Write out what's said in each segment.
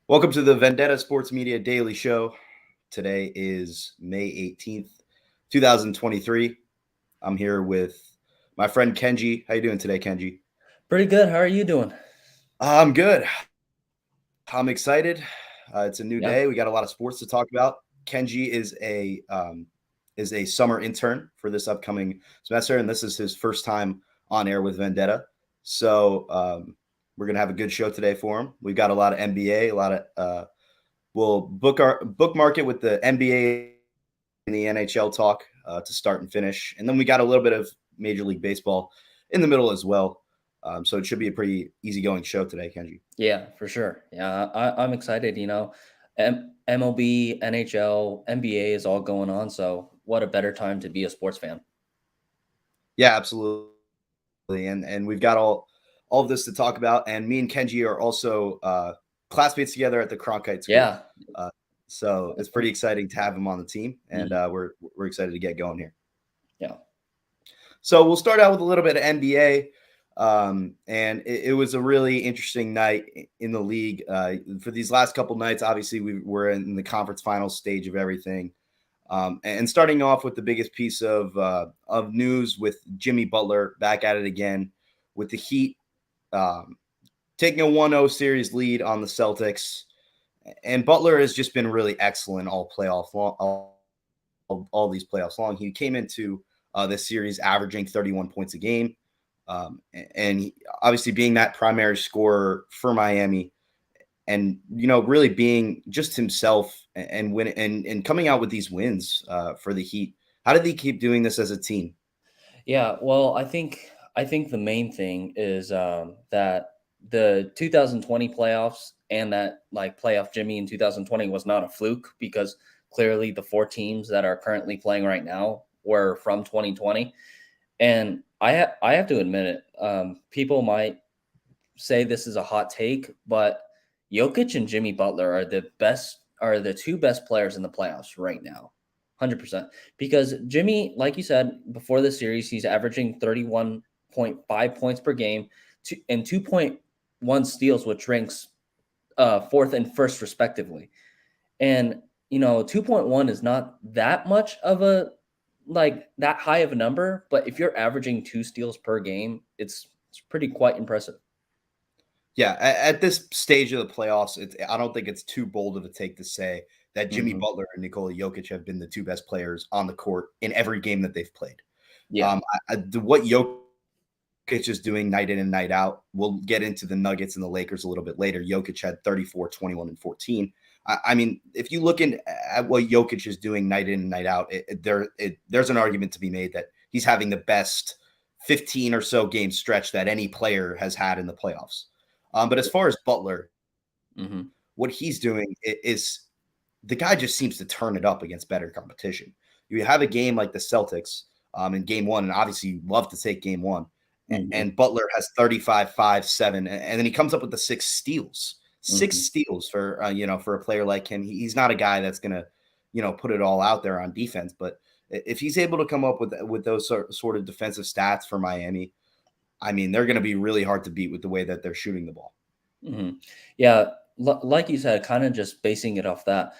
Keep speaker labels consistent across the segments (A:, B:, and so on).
A: Welcome to the Vendetta Sports Media Daily Show. Today is May 18th, 2023. I'm here with my friend Kenji. How you doing today, Kenji?
B: Pretty good. How are you doing?
A: I'm good. I'm excited. It's a new
B: Yeah.
A: day. We got a lot of sports to talk about. Kenji is a summer intern for this upcoming semester, and this is his first time on air with Vendetta. So we're gonna have a good show today for him. We've got a lot of NBA, a lot of we'll bookmark it with the NBA and the NHL talk to start and finish, and then we got a little bit of Major League Baseball in the middle as well. So it should be a pretty easygoing show today, Kenji.
B: Yeah, for sure. Yeah, I'm excited. MLB, NHL, NBA is all going on. So, what a better time to be a sports fan?
A: Yeah, absolutely. And we've got all of this to talk about. And me and Kenji are also classmates together at the Cronkite School.
B: Yeah.
A: Uh, so it's pretty exciting to have him on the team, and
B: Mhm.
A: we're excited to get going here.
B: Yeah.
A: So we'll start out with a little bit of NBA. And it was a really interesting night in the league. For these last couple nights, obviously we were in the conference final stage of everything. And starting off with the biggest piece of news with Jimmy Butler back at it again with the Heat um, taking a 1-0 series lead on the Celtics. And Butler has just been really excellent all these playoffs long. He came into this series averaging 31 points a game. And obviously being that primary scorer for Miami and, really being just himself and win and coming out with these wins for the Heat. How did they keep doing this as a team?
B: Yeah. Well, I think the main thing is that the 2020 playoffs and that like playoff Jimmy in 2020 was not a fluke because clearly the four teams that are currently playing right now were from 2020. And I have to admit it. People might say this is a hot take, but Jokic and Jimmy Butler are the two best players in the playoffs right now. 100%. Because Jimmy, like you said, before the series, he's averaging 31.5 points per game and 2.1 steals, which ranks fourth and first, respectively. And, 2.1 is not that much of a like that high of a number, but if you're averaging two steals per game, it's pretty quite impressive.
A: Yeah, at this stage of the playoffs, I don't think it's too bold of a take to say that Jimmy
B: Mhm.
A: Butler and Nikola Jokic have been the two best players on the court in every game that they've played.
B: Yeah.
A: What Jokic is doing night in and night out. We'll get into the Nuggets and the Lakers a little bit later. Jokic had 34, 21, and 14. I mean, if you look at what Jokic is doing night in and night out, there's an argument to be made that he's having the best 15 or so game stretch that any player has had in the playoffs. But as far as Butler,
B: Mhm.
A: what he's doing is the guy just seems to turn it up against better competition. You have a game like the Celtics in game one, and obviously you love to take game one.
B: Mhm.
A: And Butler has 35, 5, 7, and then he comes up with the six steals. Six
B: Mhm.
A: steals for for a player like him. He's not a guy that's gonna, put it all out there on defense. But if he's able to come up with those sort of defensive stats for Miami, I mean, they're going to be really hard to beat with the way that they're shooting the ball.
B: Mhm. Yeah, like you said, kind of just basing it off that.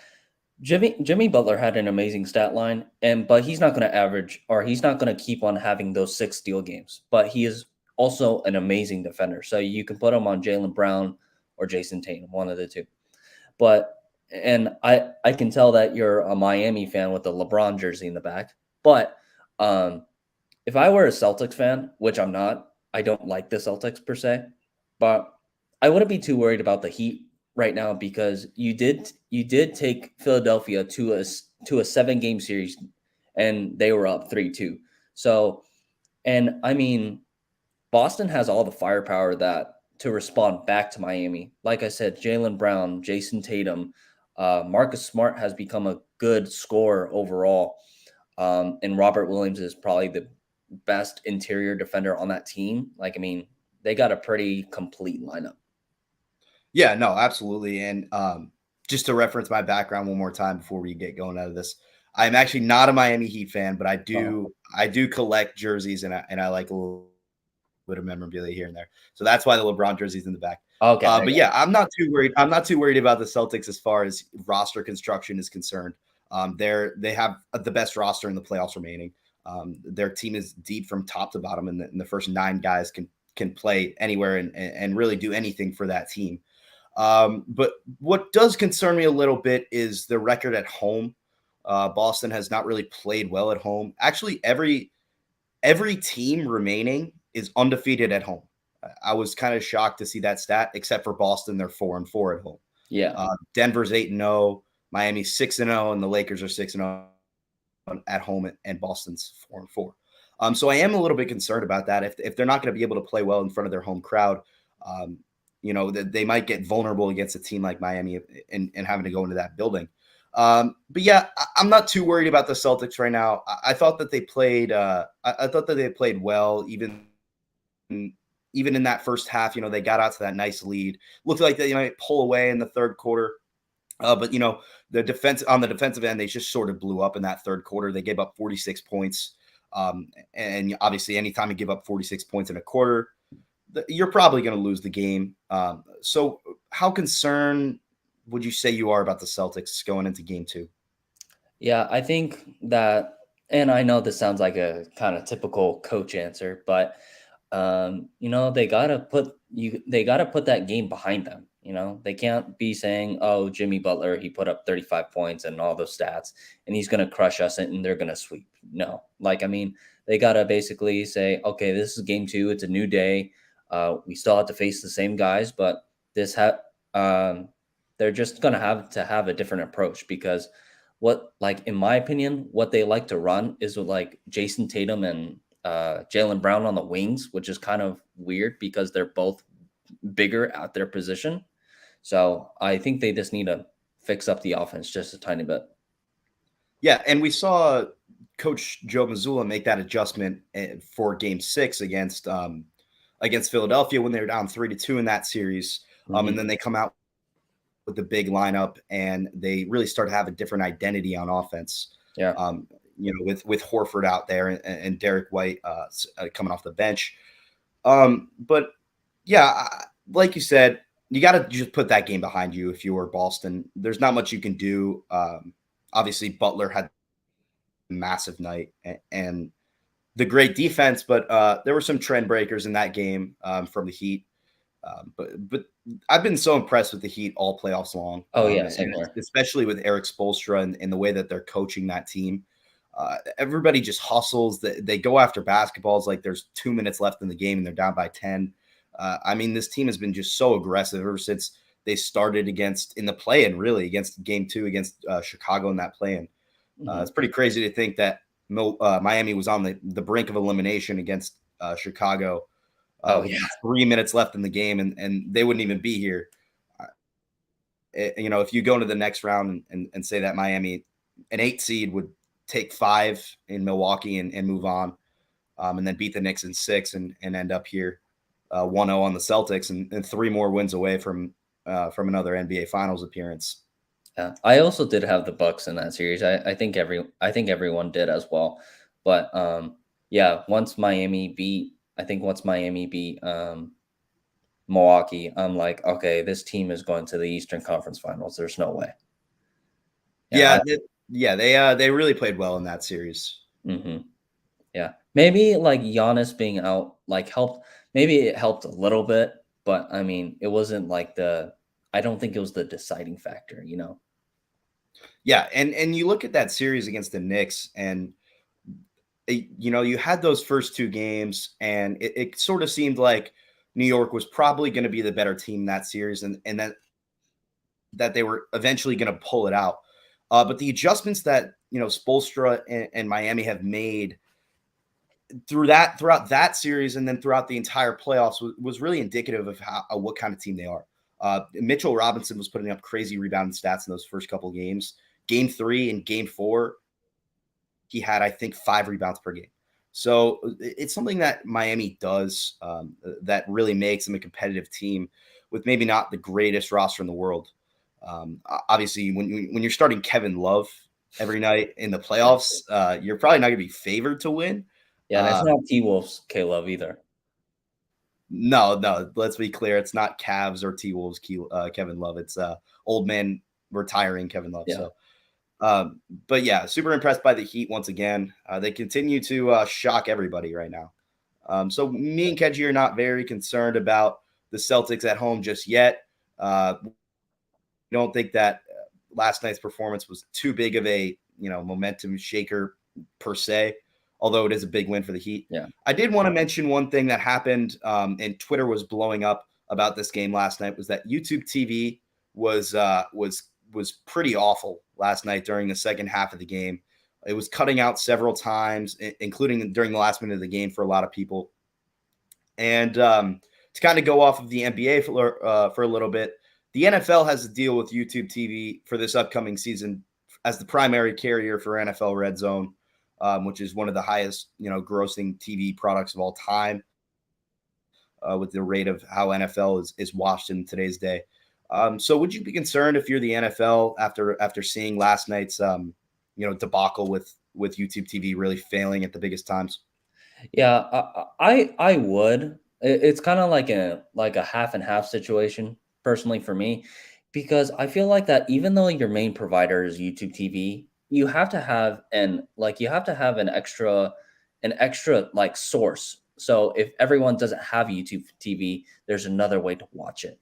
B: Jimmy Butler had an amazing stat line, and but he's not going to average or he's not going to keep on having those six steal games. But he is also an amazing defender, so you can put him on Jalen Brown or Jason Tatum, one of the two. But and I can tell that you're a Miami fan with the LeBron jersey in the back. But um, if I were a Celtics fan, which I'm not, I don't like the Celtics per se, but I wouldn't be too worried about the Heat right now because you did take Philadelphia to a 7 game series and they were up 3-2. So, and I mean, Boston has all the firepower that to respond back to Miami. Like I said, Jalen Brown, Jason Tatum, Marcus Smart has become a good scorer overall. And Robert Williams is probably the best interior defender on that team. Like, I mean, they got a pretty complete lineup.
A: Yeah, no, absolutely. And just to reference my background one more time before we get going out of this, I'm actually not a Miami Heat fan, but
B: Oh,
A: I do collect jerseys and I like a little bit of memorabilia here and there. So that's why the LeBron jersey's in the back.
B: Okay, I
A: But
B: got
A: yeah, I'm not too worried. I'm not too worried about the Celtics as far as roster construction is concerned. They have the best roster in the playoffs remaining. Their team is deep from top to bottom, and the first 9 guys can play anywhere and really do anything for that team. But what does concern me a little bit is the record at home. Boston has not really played well at home. Actually, every team remaining is undefeated at home. I was kind of shocked to see that stat, except for Boston. They're 4-4 at home.
B: yeah.
A: Denver's 8-0, Miami's 6-0, and the Lakers are 6-0 at home, and Boston's 4-4. So I am a little bit concerned about that. If they're not going to be able to play well in front of their home crowd, um, they might get vulnerable against a team like Miami and having to go into that building. But yeah, I'm not too worried about the Celtics right now. I thought that they played. I thought that they played well, even in that first half. They got out to that nice lead. Looked like they might pull away in the third quarter. But the defense on the defensive end, they just sort of blew up in that third quarter. They gave up 46 points. And obviously, anytime you give up 46 points in a quarter, you're probably going to lose the game. So how concerned would you say you are about the Celtics going into game 2?
B: Yeah, I think that, and I know this sounds like a kind of typical coach answer, but they gotta put that game behind them. They can't be saying, "Oh, Jimmy Butler, he put up 35 points and all those stats, and he's gonna crush us and they're gonna sweep." No, like I mean, they gotta basically say, "Okay, this is game two. It's a new day. We still have to face the same guys, but this um, they're just gonna have to have a different approach because." Like in my opinion, what they like to run is with like Jason Tatum and Jalen Brown on the wings, which is kind of weird because they're both bigger at their position. So I think they just need to fix up the offense just a tiny bit.
A: Yeah, and we saw Coach Joe Mazzulla make that adjustment for Game 6 against Philadelphia when they were down 3-2 in that series. And
B: Hmm.
A: then they come out with the big lineup, and they really start to have a different identity on offense.
B: Yeah.
A: With Horford out there and Derek White coming off the bench. But yeah, like you said, you got to just put that game behind you if you were Boston. There's not much you can do. Obviously, Butler had a massive night and the great defense, but there were some trend breakers in that game from the Heat. But I've been so impressed with the Heat all playoffs long,
B: Oh yeah,
A: and
B: same here.
A: especially with Eric Spoelstra and the way that they're coaching that team. Everybody just hustles. They go after basketballs like there's 2 minutes left in the game and they're down by 10. I mean, this team has been just so aggressive ever since they started in the play-in, really, against game 2 against Chicago in that play-in.
B: Hmm.
A: It's pretty crazy to think that Miami was on the brink of elimination against Chicago
B: Oh
A: with
B: yeah.
A: about 3 minutes left in the game, and they wouldn't even be here. If you go into the next round and say that Miami, an 8 seed, would take 5 in Milwaukee and move on, and then beat the Knicks in 6 and end up here 1-0 on the Celtics and 3 more wins away from another NBA Finals appearance.
B: Yeah. I also did have the Bucks in that series. I think everyone did as well. But yeah, once Miami beat Milwaukee, I'm like, okay, this team is going to the Eastern Conference Finals. There's no way. Yeah.
A: Yeah, they really played well in that series.
B: Mhm. Yeah. Maybe like Giannis being out like helped. Maybe it helped a little bit, but I mean, it wasn't like the. I don't think it was the deciding factor.
A: Yeah, and you look at that series against the Knicks, and you had those first 2 games, and it sort of seemed like New York was probably going to be the better team in that series, and that they were eventually going to pull it out. But the adjustments that Spoelstra and Miami have made throughout that series, and then throughout the entire playoffs, was really indicative of what kind of team they are. Mitchell Robinson was putting up crazy rebounding stats in those first couple games. Game 3 and Game 4, he had, I think, 5 rebounds per game. So it's something that Miami does that really makes them a competitive team with maybe not the greatest roster in the world. Obviously, when you're starting Kevin Love every night in the playoffs, you're probably not going to be favored to win.
B: Yeah, and it's
A: Uh,
B: not T Wolves K Love either.
A: No, no. Let's be clear. It's not Cavs or T Wolves. Kevin Love. It's old man retiring Kevin Love.
B: Yeah.
A: So, but yeah, super impressed by the Heat once again. They continue to shock everybody right now. So me and Kenji are not very concerned about the Celtics at home just yet. We don't think that last night's performance was too big of a momentum shaker per se, although it is a big win for the Heat.
B: Yeah.
A: I did want to mention one thing that happened, and Twitter was blowing up about this game last night, was that YouTube TV was pretty awful last night during the second half of the game. It was cutting out several times, including during the last minute of the game for a lot of people. And to kind of go off of the NBA for a little bit, the NFL has a deal with YouTube TV for this upcoming season as the primary carrier for NFL Red Zone, which is one of the highest grossing TV products of all time, with the rate of how NFL is watched in today's day. So would you be concerned if you're the NFL after seeing last night's debacle with YouTube TV really failing at the biggest times?
B: Yeah, I would. It's kind of like a half and half situation personally for me, because I feel like that even though your main provider is YouTube TV, you have to have an extra like source. So if everyone doesn't have YouTube TV, there's another way to watch it,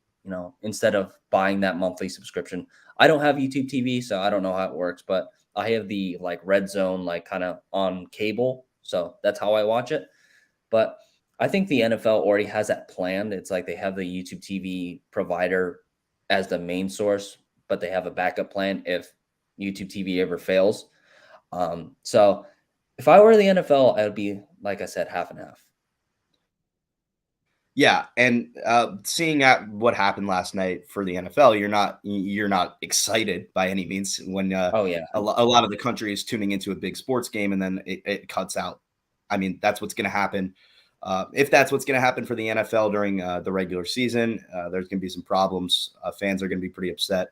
B: instead of buying that monthly subscription. I don't have YouTube TV, so I don't know how it works, but I have the like Red Zone like kind of on cable, so that's how I watch it. But I think the NFL already has that planned. It's like they have the YouTube TV provider as the main source, but they have a backup plan if YouTube TV ever fails. So if I were the NFL, I would be, like I said, half and half.
A: Yeah, and seeing at what happened last night for the NFL, you're not excited by any means when
B: Oh yeah,
A: a lot of the country is tuning into a big sports game and then it cuts out. I mean, that's what's going to happen. If that's what's going to happen for the NFL during the regular season, there's going to be some problems. Fans are going to be pretty upset.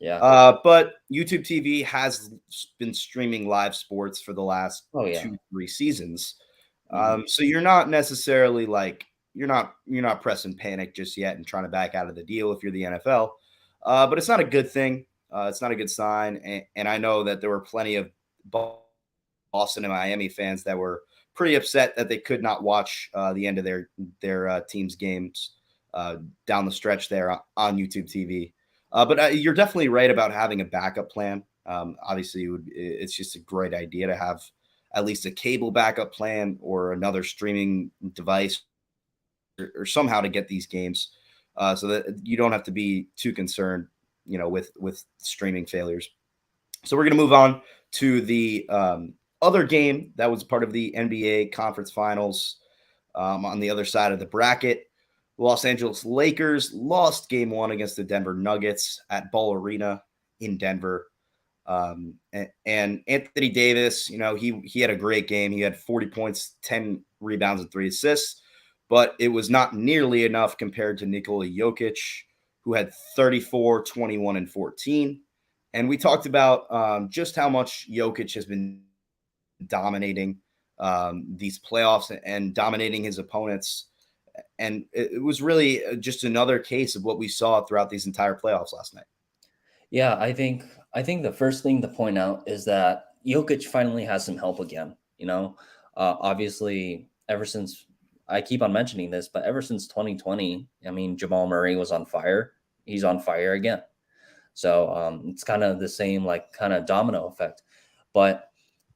B: yeah.
A: But YouTube TV has been streaming live sports for the last
B: Oh yeah.
A: 2-3 seasons.
B: Mhm.
A: So you're not necessarily like you're not pressing panic just yet and trying to back out of the deal if you're the NFL. But it's not a good thing. It's not a good sign. And I know that there were plenty of Boston and Miami fans that were pretty upset that they could not watch the end of their team's games down the stretch there on YouTube TV. But you're definitely right about having a backup plan. Obviously, it's just a great idea to have at least a cable backup plan or another streaming device or somehow to get these games, so that you don't have to be too concerned, with streaming failures. So we're going to move on to the other game that was part of the NBA Conference Finals. On the other side of the bracket, Los Angeles Lakers lost Game 1 against the Denver Nuggets at Ball Arena in Denver. And Anthony Davis, he had a great game. He had 40 points, 10 rebounds, and 3 assists, but it was not nearly enough compared to Nikola Jokic, who had 34, 21, and 14. And we talked about just how much Jokic has been dominating these playoffs and dominating his opponents. And it was really just another case of what we saw throughout these entire playoffs last night.
B: Yeah, I think the first thing to point out is that Jokic finally has some help again. Obviously, ever since I keep on mentioning this, but ever since 2020, I mean, Jamal Murray was on fire. He's on fire again. So it's kind of the same, like kind of domino effect. But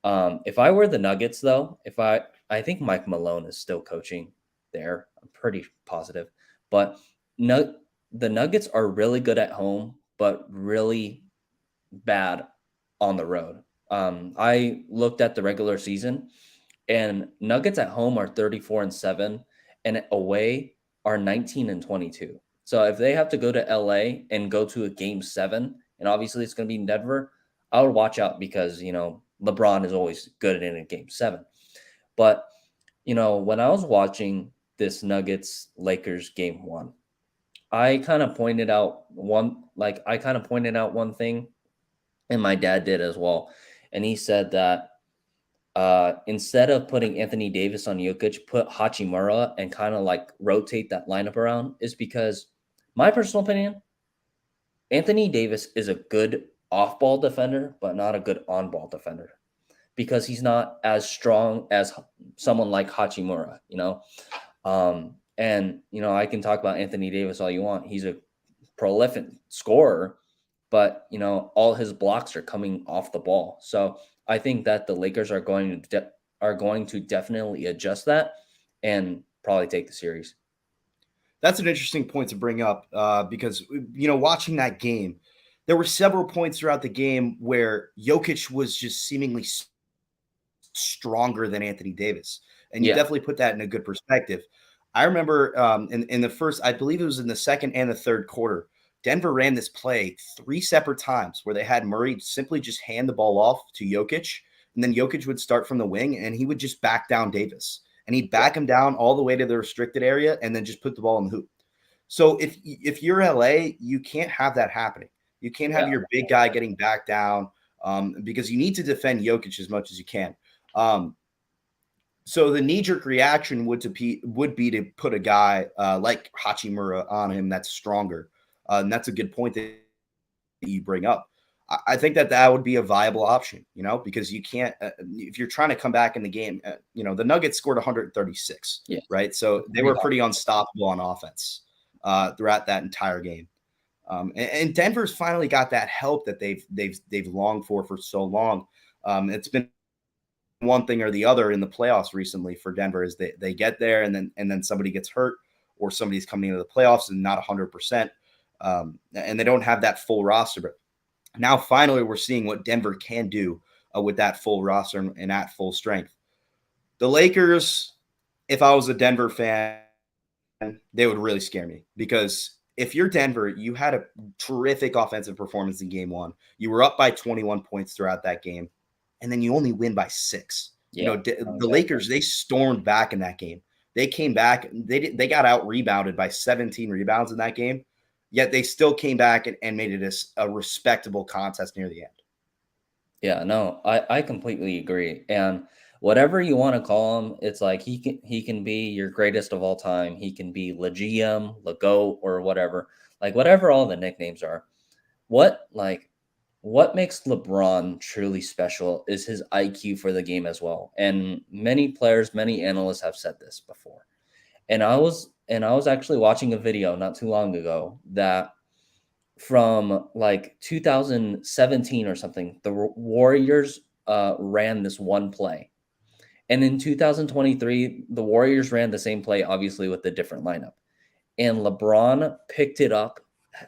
B: if I were the Nuggets, though, I think Mike Malone is still coaching there. I'm pretty positive. But no, the Nuggets are really good at home, but really bad on the road. I looked at the regular season, and Nuggets at home are 34-7, and away are 19-22. So if they have to go to LA and go to a game 7, and obviously it's going to be in Denver, I would watch out because LeBron is always good in a game 7. But when I was watching this Nuggets Lakers game 1, I kind of pointed out one thing, and my dad did as well. And he said that Instead of putting Anthony Davis on Jokic, put Hachimura and kind of like rotate that lineup around is because, my personal opinion, Anthony Davis is a good off ball defender, but not a good on ball defender because he's not as strong as someone like Hachimura, you know? And, you know, I can talk about Anthony Davis all you want. He's a prolific scorer, but, you know, all his blocks are coming off the ball. So I think that the Lakers are going to definitely adjust that and probably take the series.
A: That's an interesting point to bring up because, watching that game, there were several points throughout the game where Jokic was just seemingly stronger than Anthony Davis. And you
B: Yeah.
A: definitely put that in a good perspective. I remember in the first, I believe it was in the second and the third quarter, Denver ran this play 3 separate times where they had Murray simply just hand the ball off to Jokic, and then Jokic would start from the wing and he would just back down Davis. And he'd back him down all the way to the restricted area and then just put the ball in the hoop. So if you're LA, you can't have that happening. You can't have
B: Yeah.
A: your big guy getting back down because you need to defend Jokic as much as you can. So the knee-jerk reaction would be to put a guy like Hachimura on him that's stronger. And that's a good point that you bring up. I think that would be a viable option, because you can't if you're trying to come back in the game. The Nuggets scored 136,
B: Yeah.
A: right? So they were pretty unstoppable on offense throughout that entire game. And Denver's finally got that help that they've longed for so long. It's been one thing or the other in the playoffs recently for Denver is they get there and then somebody gets hurt or somebody's coming into the playoffs and not 100%, and they don't have that full roster. But now finally we're seeing what Denver can do with that full roster and at full strength. The Lakers, if I was a Denver fan, they would really scare me because if you're Denver, you had a terrific offensive performance in game one. You were up by 21 points throughout that game, and then you only win by 6.
B: Yeah.
A: The Lakers, they stormed back in that game. They came back. They got out rebounded by 17 rebounds in that game, yet they still came back and made it a respectable contest near the end.
B: Yeah, no, I completely agree. And whatever you want to call him, it's like he can be your greatest of all time. He can be Le GM, Le GOAT, or whatever. Like whatever all the nicknames are. What makes LeBron truly special is his IQ for the game as well. And many players, many analysts have said this before. And I was actually watching a video not too long ago that from like 2017 or something, the Warriors ran this one play. And in 2023, the Warriors ran the same play, obviously with a different lineup. And LeBron picked it up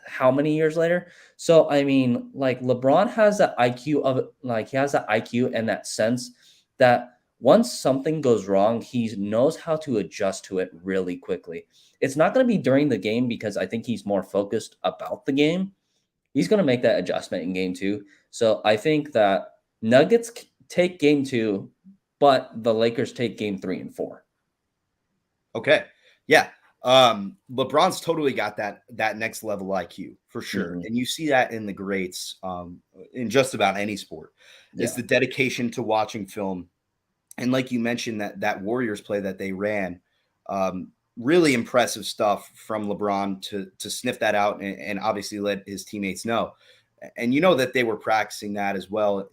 B: how many years later? So, I mean, like LeBron has that IQ of like, he has that IQ and that sense that once something goes wrong, he knows how to adjust to it really quickly. It's not going to be during the game because I think he's more focused about the game. He's going to make that adjustment in game two. So I think that Nuggets take game two, but the Lakers take game 3 and 4.
A: Okay. Yeah. LeBron's totally got that next level IQ for sure.
B: Mm-hmm.
A: And you see that in the greats in just about any sport. It's the dedication to watching film. And like you mentioned, that Warriors play that they ran, really impressive stuff from LeBron to sniff that out and obviously let his teammates know. And that they were practicing that as well,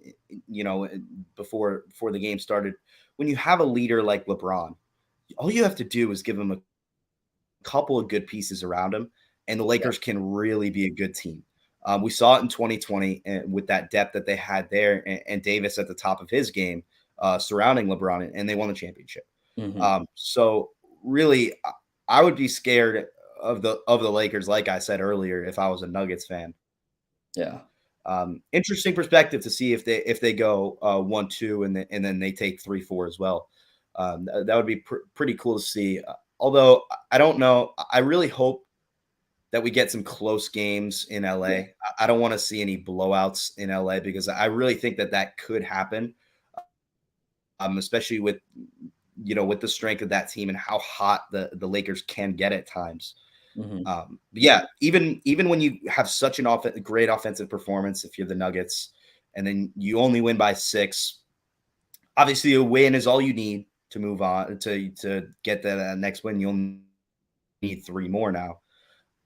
A: before the game started. When you have a leader like LeBron, all you have to do is give him a couple of good pieces around him, and the Lakers can really be a good team. We saw it in 2020 with that depth that they had there and Davis at the top of his game surrounding LeBron, and they won the championship.
B: Mm-hmm.
A: So really, I would be scared of the Lakers, like I said earlier, if I was a Nuggets fan.
B: Yeah.
A: Interesting perspective to see if they go 1-2 and then they take 3-4 as well. That would be pretty cool to see. Although I don't know, I really hope that we get some close games in LA. Yeah. I don't want to see any blowouts in LA because I really think that could happen, especially with the strength of that team and how hot the Lakers can get at times.
B: Mm-hmm.
A: Yeah, even when you have such great offensive performance, if you're the Nuggets, and then you only win by 6, Obviously, a win is all you need to move on to get that next win. You'll need three more now.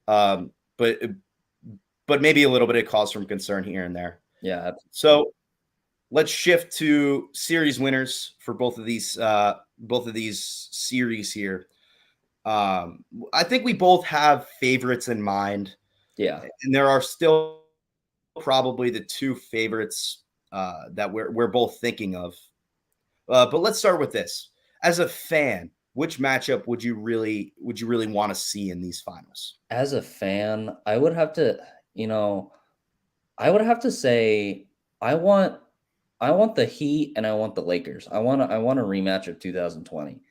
A: Um, but maybe a little bit of cause from concern here and there.
B: Yeah.
A: So let's shift to series winners for both of these series here. I think we both have favorites in mind,
B: Yeah.
A: and there are still probably the two favorites that we're both thinking of. But let's start with this. As a fan, which matchup would you really want to see in these finals?
B: As a fan, I would have to, you know, I would have to say I want I want the Heat and I want the Lakers. I want a rematch of 2020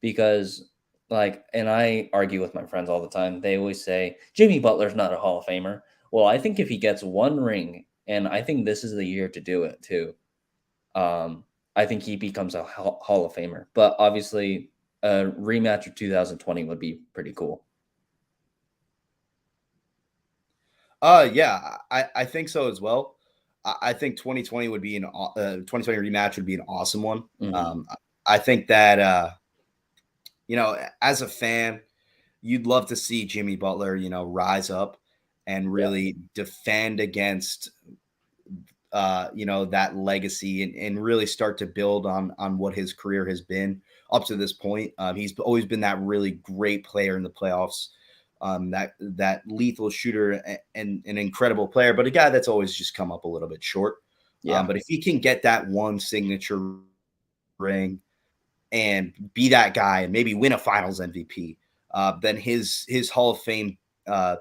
B: because and I argue with my friends all the time. They always say Jimmy Butler's not a Hall of Famer. Well, I think if he gets one ring, and I think this is the year to do it too. Um, I think he becomes a Hall of Famer. But obviously, a rematch of 2020 would be pretty cool.
A: Yeah, I think so as well. I think 2020 would be 2020 rematch would be an awesome one.
B: Mhm.
A: I think that as a fan, you'd love to see Jimmy Butler, rise up and
B: Yeah,
A: really defend against that legacy and really start to build on what his career has been up to this point. He's always been that really great player in the playoffs, that lethal shooter and an incredible player, but a guy that's always just come up a little bit short.
B: yeah,
A: But if he can get that one signature ring and be that guy and maybe win a Finals MVP, then his Hall of Fame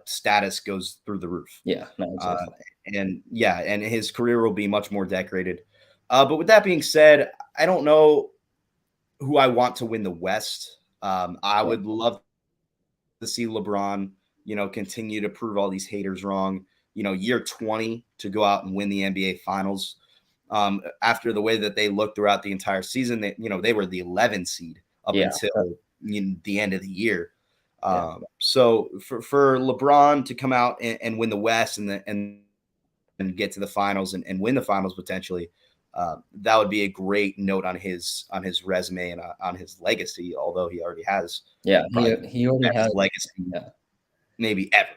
A: status goes through the roof.
B: yeah. No,
A: Uh,
B: exactly.
A: and yeah, and his career will be much more decorated. But with that being said, I don't know who I want to win the West. I
B: Yeah,
A: would love to see LeBron, continue to prove all these haters wrong. Year 20 to go out and win the NBA Finals. After the way that they looked throughout the entire season, they were the 11 seed up
B: yeah,
A: until the end of the year.
B: yeah,
A: So for LeBron to come out and win the West and get to the finals and win the finals potentially, that would be a great note on his resume and on his legacy. Although he already has
B: yeah.
A: probably
B: He
A: the
B: already has.
A: best legacy
B: Yeah,
A: maybe ever.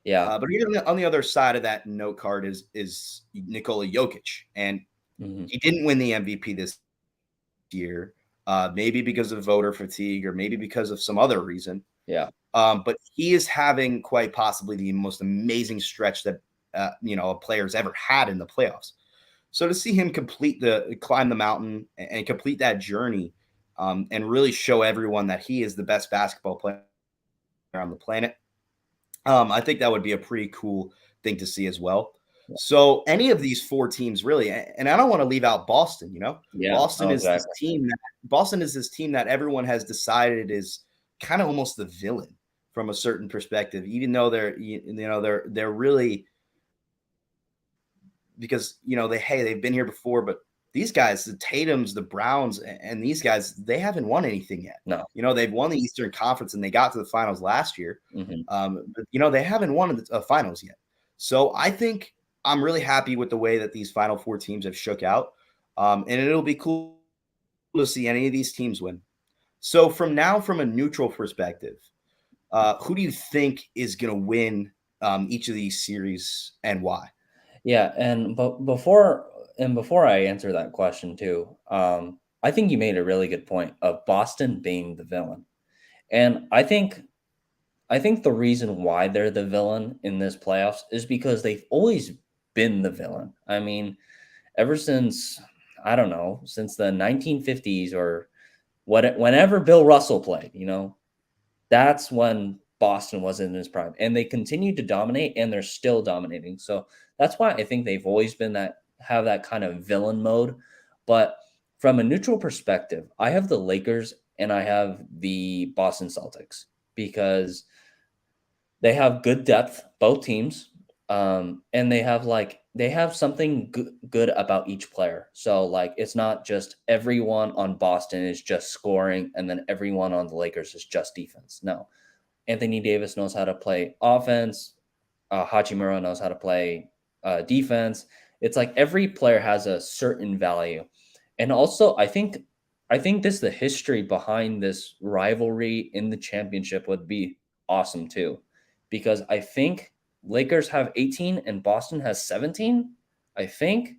B: yeah.
A: But here on the other side of that note card is Nikola Jokic, and
B: Hmm.
A: he didn't win the MVP this year, maybe because of voter fatigue or maybe because of some other reason.
B: Yeah,
A: But he is having quite possibly the most amazing stretch that a player's ever had in the playoffs. So to see him climb the mountain and complete that journey, and really show everyone that he is the best basketball player on the planet, I think that would be a pretty cool thing to see as well.
B: yeah,
A: So any of these four teams really, and I don't want to leave out Boston.
B: yeah.
A: Boston
B: No,
A: is this
B: exactly.
A: team that Boston is this team that everyone has decided is kind of almost the villain from a certain perspective, even though they're really, because they've been here before, but these guys, the Tatum's, the Browns, and these guys, they haven't won anything yet.
B: No.
A: They've won the Eastern Conference and they got to the finals last year.
B: Hmm.
A: But they haven't won the finals yet. So I think I'm really happy with the way that these final four teams have shook out, and it'll be cool to see any of these teams win. So from a neutral perspective, who do you think is going to win each of these series and why?
B: Yeah, and before I answer that question too, I think you made a really good point of Boston being the villain, and I think the reason why they're the villain in this playoffs is because they've always been the villain. I mean, ever since I don't know, since the 1950s or whenever Bill Russell played, that's when Boston was in his prime, and they continued to dominate, and they're still dominating. So that's why I think they've always been have that kind of villain mode. But from a neutral perspective, I have the Lakers and I have the Boston Celtics because they have good depth, both teams, and they have something good about each player. So it's not just everyone on Boston is just scoring, and then everyone on the Lakers is just defense. No, Anthony Davis knows how to play offense. Hachimura knows how to play defense. It's like every player has a certain value, And also, I think this the history behind this rivalry in the championship would be awesome too, because I think Lakers have 18 and Boston has 17. I think,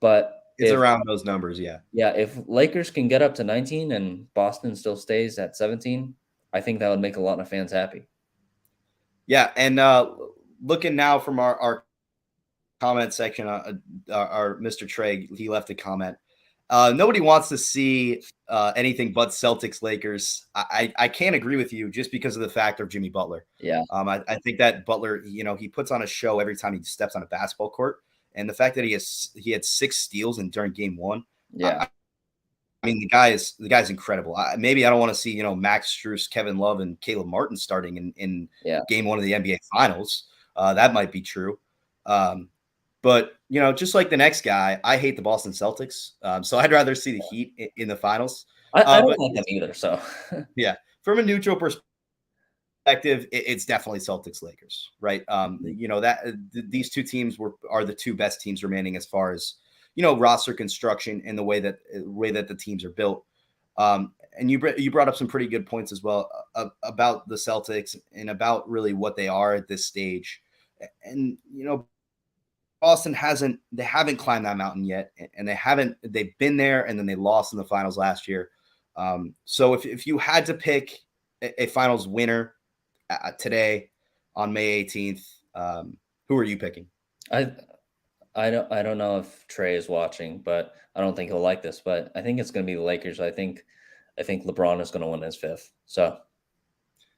B: but
A: It's
B: if
A: around those numbers, yeah.
B: yeah, if Lakers can get up to 19 and Boston still stays at 17, I think that would make a lot of fans happy.
A: Yeah, and looking now from our comment section, our Mr. Trey, he left a comment. Nobody wants to see anything but Celtics Lakers. I can't agree with you just because of the factor of Jimmy Butler.
B: Yeah,
A: I think that Butler, he puts on a show every time he steps on a basketball court, and the fact that he had 6 steals in during game one.
B: yeah,
A: I mean, the guy's incredible. Maybe I don't want to see Max Strus, Kevin Love, and Caleb Martin starting in
B: yeah.
A: game one of the NBA Finals. That might be true. Um, but just like the next guy, I hate the Boston Celtics. So I'd rather see the Heat in the finals.
B: I don't
A: But
B: like them either. So
A: yeah, from a neutral perspective, it's definitely Celtics Lakers, right? These two teams are the two best teams remaining as far as roster construction and the way that the teams are built. And you brought up some pretty good points as well about the Celtics and about really what they are at this stage. And Boston haven't climbed that mountain yet, and they've been there and then they lost in the finals last year. So if you had to pick a finals winner today on May 18th, who are you picking?
B: I I don't know if Trey is watching, but I don't think he'll like this. But I think it's going to be the Lakers. I think LeBron is going to win his fifth. So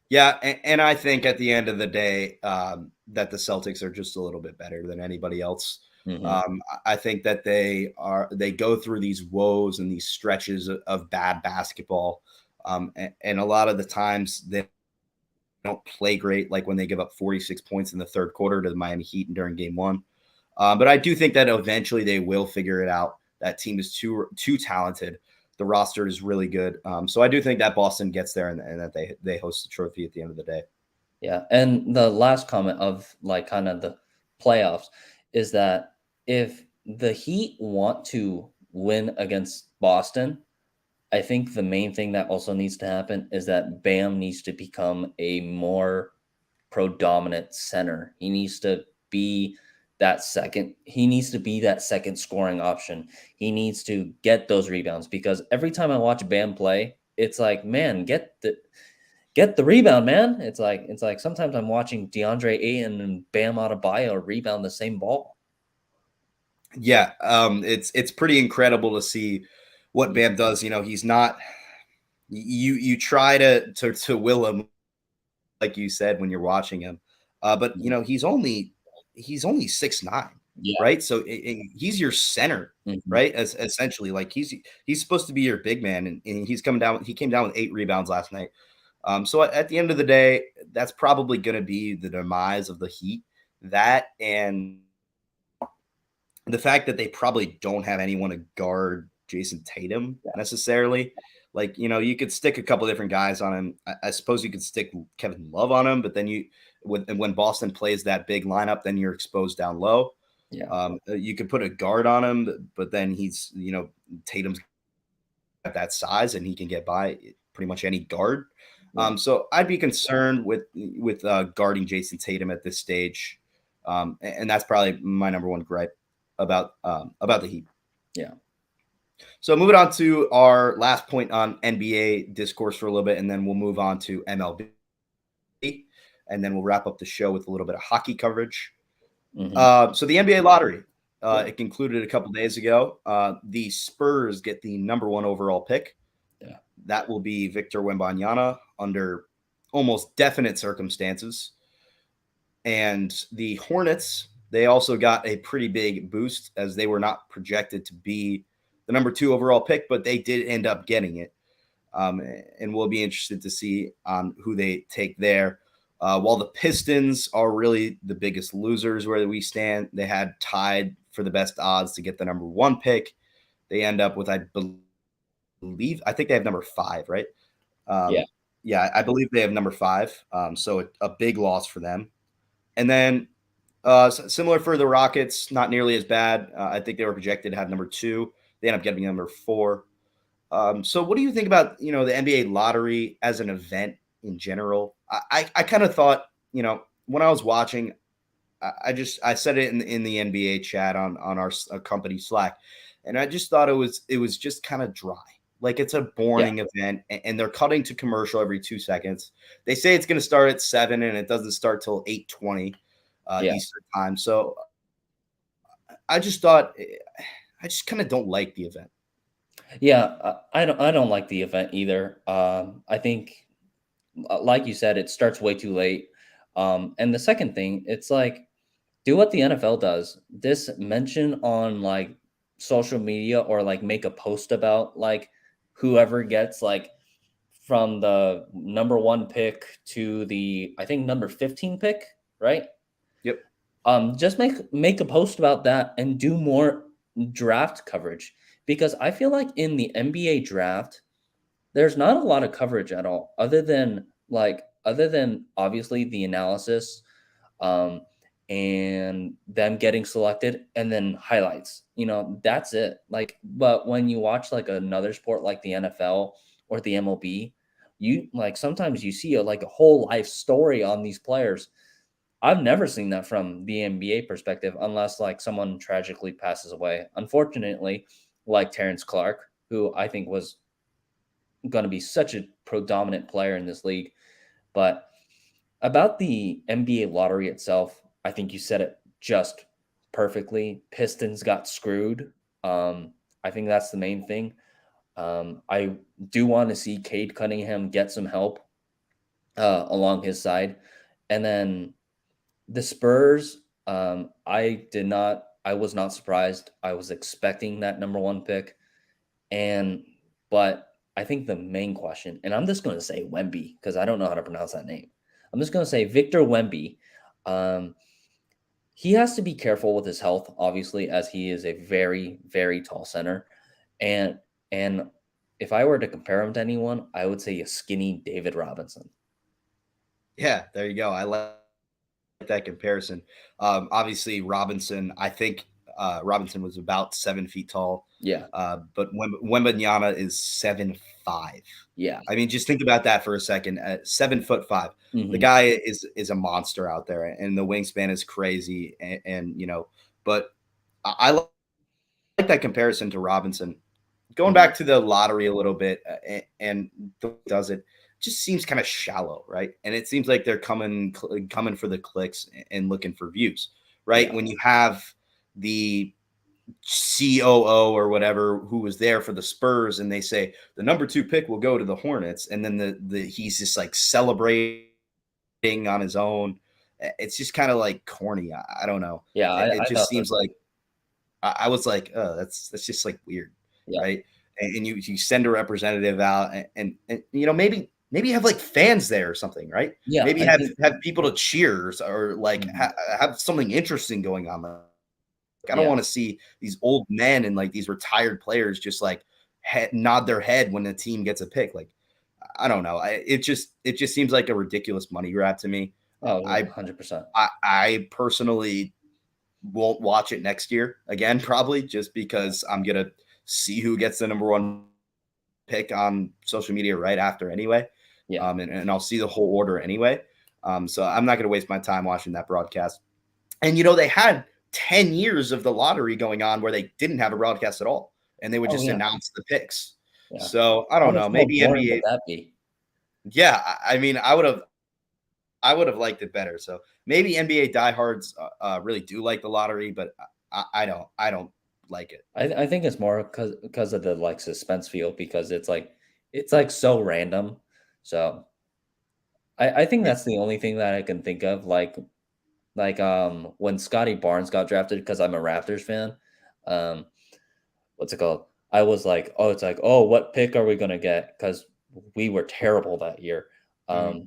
A: Yeah, and I think at the end of the day, that the Celtics are just a little bit better than anybody else.
B: mhm.
A: I think that they go through these woes and these stretches of bad basketball, and a lot of the times they don't play great, like when they give up 46 points in the third quarter to the Miami Heat during Game One. But I do think that eventually they will figure it out. That team is too talented. The roster is really good. So I do think that Boston gets there and that they host the trophy at the end of the day.
B: Yeah, and the last comment of like kind of the playoffs is that if the Heat want to win against Boston, I think the main thing that also needs to happen is that Bam needs to become a more predominant center. He needs to be that second scoring option. He needs to get those rebounds because every time I watch Bam play, it's like, man, get the rebound, man. It's like sometimes I'm watching DeAndre Ayton and Bam Adebayo rebound the same ball.
A: Yeah, it's pretty incredible to see what
B: Yeah.
A: Bam does. He's not. You try to will him, like you said when you're watching him, but
B: Mhm.
A: he's only 6'9",
B: Yeah.
A: right? So he's your center,
B: Mhm.
A: right? As essentially, like he's supposed to be your big man, and he's coming down. He came down with 8 rebounds last night. So at the end of the day, that's probably going to be the demise of the Heat. That and the fact that they probably don't have anyone to guard Jason Tatum
B: Yeah.
A: necessarily. Like, you could stick a couple different guys on him. I suppose you could stick Kevin Love on him, but then when Boston plays that big lineup, then you're exposed down low.
B: Yeah.
A: You could put a guard on him, but then Tatum's at that size and he can get by pretty much any guard.
B: Yeah.
A: So I'd be concerned with guarding Jason Tatum at this stage, and that's probably my number one gripe about the Heat.
B: Yeah.
A: So moving on to our last point on NBA discourse for a little bit, and then we'll move on to MLB, and then we'll wrap up the show with a little bit of hockey coverage.
B: Mhm.
A: So the NBA lottery,
B: Yeah.
A: it concluded a couple days ago. The Spurs get the number one overall pick.
B: Yeah.
A: That will be Victor Wembanyama under almost definite circumstances. And the Hornets, they also got a pretty big boost as they were not projected to be the number 2 overall pick, but they did end up getting it. And we'll be interested to see on who they take there. While the Pistons are really the biggest losers where we stand, they had tied for the best odds to get the number 1 pick. They end up with, I think they have number 5, right?
B: Yeah.
A: Yeah, I believe they have number 5. So a big loss for them. And then similar for the Rockets, not nearly as bad. I think they were projected to have number 2. They end up getting number 4. So what do you think about the NBA lottery as an event in general? I kind of thought when I was watching, I said it in the NBA chat on our company Slack, and I just thought it was just kind of dry. Like it's a
B: Yeah,
A: boring event, and they're cutting to commercial every 2 seconds. They say it's going to start at 7, and it doesn't start till 8:20
B: yeah,
A: Eastern time. So I just thought I just kind of don't like the event.
B: yeah. I don't like the event either. I think, like you said, it starts way too late. And the second thing, it's like do what the NFL does. This mention on like social media or like make a post about like whoever gets like from the number 1 pick to the I think number 15 pick, right?
A: Yep.
B: Just make a post about that and do more draft coverage because I feel like in the NBA draft, there's not a lot of coverage at all, other than obviously the analysis, um, and them getting selected, and then highlights. That's it. Like, but when you watch like another sport like the NFL or the MLB, you like sometimes you see like a whole life story on these players. I've never seen that from the NBA perspective, unless like someone tragically passes away. Unfortunately, like Terrence Clark, who I think was going to be such a predominant player in this league. But about the NBA lottery itself, I think you said it just perfectly. Pistons got screwed. I think that's the main thing. I do want to see Cade Cunningham get some help along his side. And then the Spurs, I was not surprised. I was expecting that number 1 pick. And but I think the main question, and I'm just going to say Wemby because I don't know how to pronounce that name. I'm just going to say Victor Wemby. Um, he has to be careful with his health, obviously, as he is a very, very tall center. And if I were to compare him to anyone, I would say a skinny David Robinson.
A: Yeah, there you go. I like that comparison. Obviously, Robinson. I think Robinson was about 7 feet tall,
B: Yeah,
A: but Wembanyama is 7'5".
B: yeah,
A: I mean, just think about that for a second. 7'5". The
B: hmm,
A: guy is a monster out there, and the wingspan is crazy. And but I like that comparison to Robinson. Going
B: hmm,
A: back to the lottery a little bit, and the way it does it just seems kind of shallow, right? And it seems like they're coming for the clicks and looking for views, right?
B: yeah.
A: When you have the COO or whatever who was there for the Spurs, and they say the number 2 pick will go to the Hornets, and then the he's just like celebrating on his own. It's just kind of like corny. I don't know.
B: Yeah,
A: It
B: I
A: just
B: thought so
A: seems
B: too.
A: like I was like, oh, that's just like weird,
B: Yeah,
A: right? And you send a representative out, and maybe have like fans there or something, right?
B: yeah.
A: Maybe
B: I
A: have
B: think.
A: have people to cheers or like
B: Mhm.
A: have something interesting going on. Like, I don't
B: Yeah.
A: want to see these old men and like these retired players just like nod their head when the team gets a pick. Like I don't know. It just seems like a ridiculous money grab to me.
B: Oh, yeah,
A: I
B: 100%.
A: I personally won't watch it next year again, probably just
B: Yeah,
A: because I'm gonna see who gets the number 1 pick on social media right after anyway,
B: yeah.
A: and I'll see the whole order anyway. So I'm not gonna waste my time watching that broadcast. And they had 10 years of the lottery going on where they didn't have a broadcast at all, and they would
B: Oh,
A: just
B: yeah,
A: announce the picks.
B: yeah.
A: So I
B: How
A: don't
B: much
A: know.
B: more
A: Maybe
B: boring would
A: NBA.
B: that be?
A: Yeah, I mean, I would have liked it better. So maybe NBA diehards really do like the lottery, but I don't like it.
B: I think it's more because of the, like, suspense feel because it's so random. So, I think
A: Yeah,
B: that's the only thing that I can think of, when Scotty Barnes got drafted because 'cause I'm a Raptors fan, um, what's it called? I was like, "Oh," it's like, "Oh, what pick are we gonna get?" Because we were terrible that year,
A: mhm.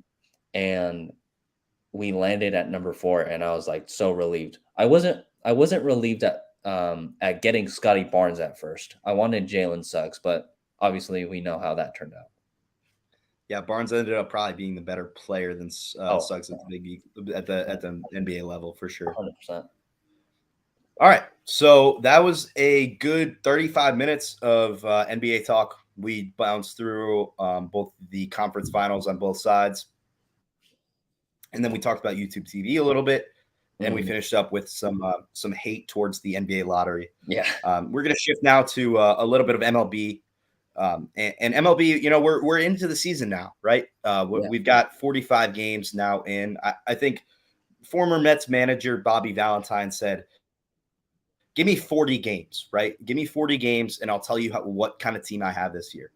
B: and we landed at number 4, and I was, like, so relieved. I wasn't relieved at getting Scotty Barnes at first. I wanted Jalen Suggs, but obviously we know how that turned out.
A: Yeah, Barnes ended up probably being the better player than
B: Oh,
A: Suggs at the big at
B: yeah,
A: the NBA level for sure.
B: 100%.
A: All right. So that was a good 35 minutes of NBA talk. We bounced through both the conference finals on both sides. And then we talked about YouTube TV a little bit. And we
B: Mhm.
A: finished up with some hate towards the NBA lottery.
B: Yeah,
A: We're going to shift now to a little bit of MLB. And MLB, we're into the season now, right?
B: yeah,
A: We've got 45 games now in. I think former Mets manager Bobby Valentine said, give me 40 games, right? Give me 40 games, and I'll tell you what kind of team I have this year.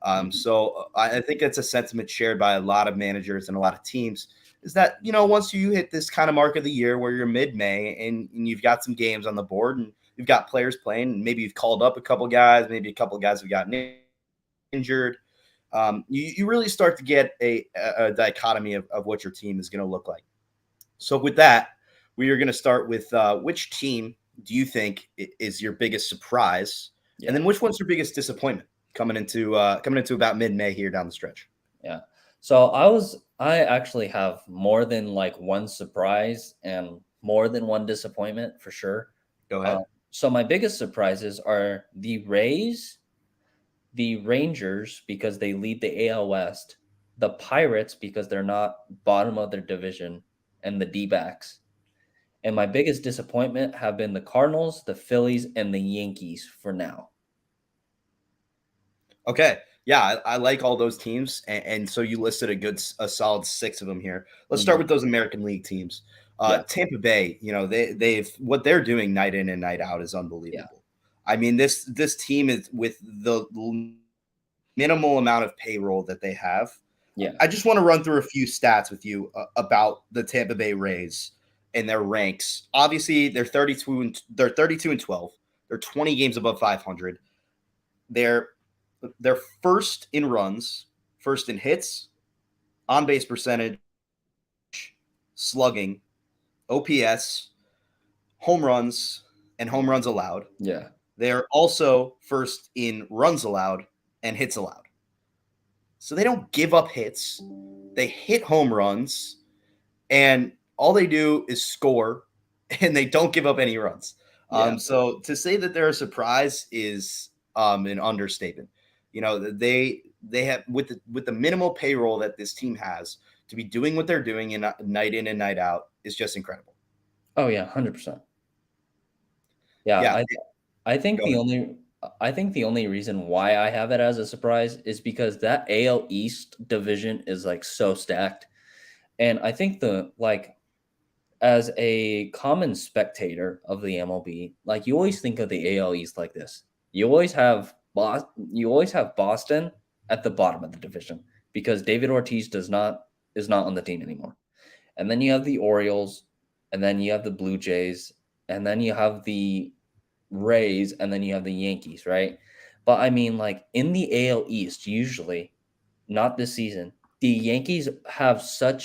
B: mhm,
A: So I think it's a sentiment shared by a lot of managers and a lot of teams is that, once you hit this kind of mark of the year where you're mid-May and you've got some games on the board and you've got players playing, and maybe you've called up a couple guys, maybe a couple guys have gotten injured, you really start to get a dichotomy of what your team is going to look like. So with that, we are going to start with which team do you think is your biggest surprise, and
B: yeah,
A: then which one's your biggest disappointment coming into about mid May here down the stretch.
B: yeah. So I actually have more than like one surprise and more than one disappointment for sure.
A: Go
B: Uh,
A: ahead.
B: so my biggest surprises are the Rays, the Rangers because they lead the AL West, the Pirates because they're not bottom of their division, and the D-backs. And my biggest disappointment have been the Cardinals, the Phillies, and the Yankees for now.
A: Okay, yeah, I like all those teams, and so you listed a solid six of them here. Let's start
B: Mhm.
A: with those American League teams.
B: Yeah,
A: Tampa Bay, they've what they're doing night in and night out is
B: yeah,
A: unbelievable. I mean, this team is with the minimal amount of payroll that they have.
B: yeah,
A: I just want to run through a few stats with you about the Tampa Bay Rays and their ranks. Obviously, they're 32 and 12. They're 20 games above 500. They're they're first in runs, first in hits, on base percentage, slugging, OPS, home runs, and home runs allowed.
B: yeah,
A: They're also first in runs allowed and hits allowed. So they don't give up hits. They hit home runs, and all they do is score, and they don't give up any runs.
B: yeah.
A: So to say that they're a surprise is an understatement. They have with the minimal payroll that this team has to be doing what they're doing night in and night out is just incredible.
B: Oh yeah, 100%. Yeah,
A: Yeah,
B: I think
A: go ahead.
B: the only reason why I have it as a surprise is because that AL East division is like so stacked. And I think the like as a common spectator of the MLB, like you always think of the AL East like this. You always have Boston at the bottom of the division because David Ortiz does not is not on the team anymore. And then you have the Orioles, and then you have the Blue Jays, and then you have the Rays, and then you have the Yankees, right? But I mean, like in the AL East, usually, not this season, the Yankees have so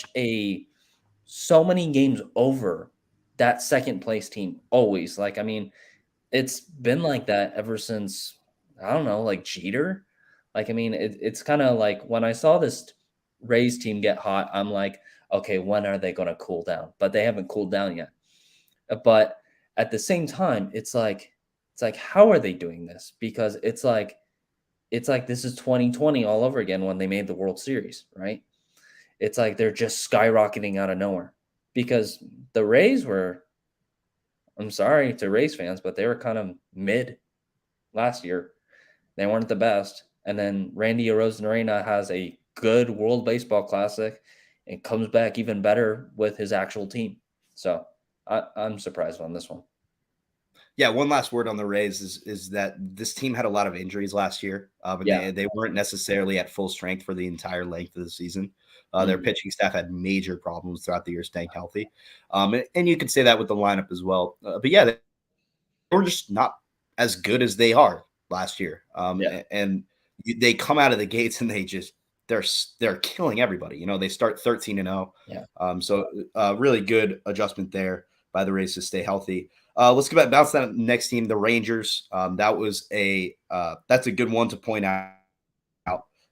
B: many games over that second place team always. Like, I mean, it's been like that ever since I don't know, like Jeter. Like, I mean, it's kind of like when I saw this Rays team get hot, I'm like, okay, when are they going to cool down? But they haven't cooled down yet. But at the same time, it's like how are they doing this? Because it's like this is 2020 all over again when they made the World Series, right? It's like they're just skyrocketing out of nowhere. Because the Rays were, I'm sorry to Rays fans, but they were kind of mid last year. They weren't the best. And then Randy Arozarena has a good World Baseball Classic and comes back even better with his actual team. So I'm surprised on this one.
A: Yeah, one last word on the Rays is that this team had a lot of injuries last year, and
B: Yeah.
A: they weren't necessarily at full strength for the entire length of the season. Their
B: Mhm.
A: pitching staff had major problems throughout the year staying healthy, and you could say that with the lineup as well. But yeah, they were just not as good as they are last year,
B: Yeah.
A: and they come out of the gates and they're killing everybody. They start 13-0,
B: Yeah.
A: so really good adjustment there by the Rays to stay healthy. Let's go back bounce that next team, the Rangers. That's a good one to point out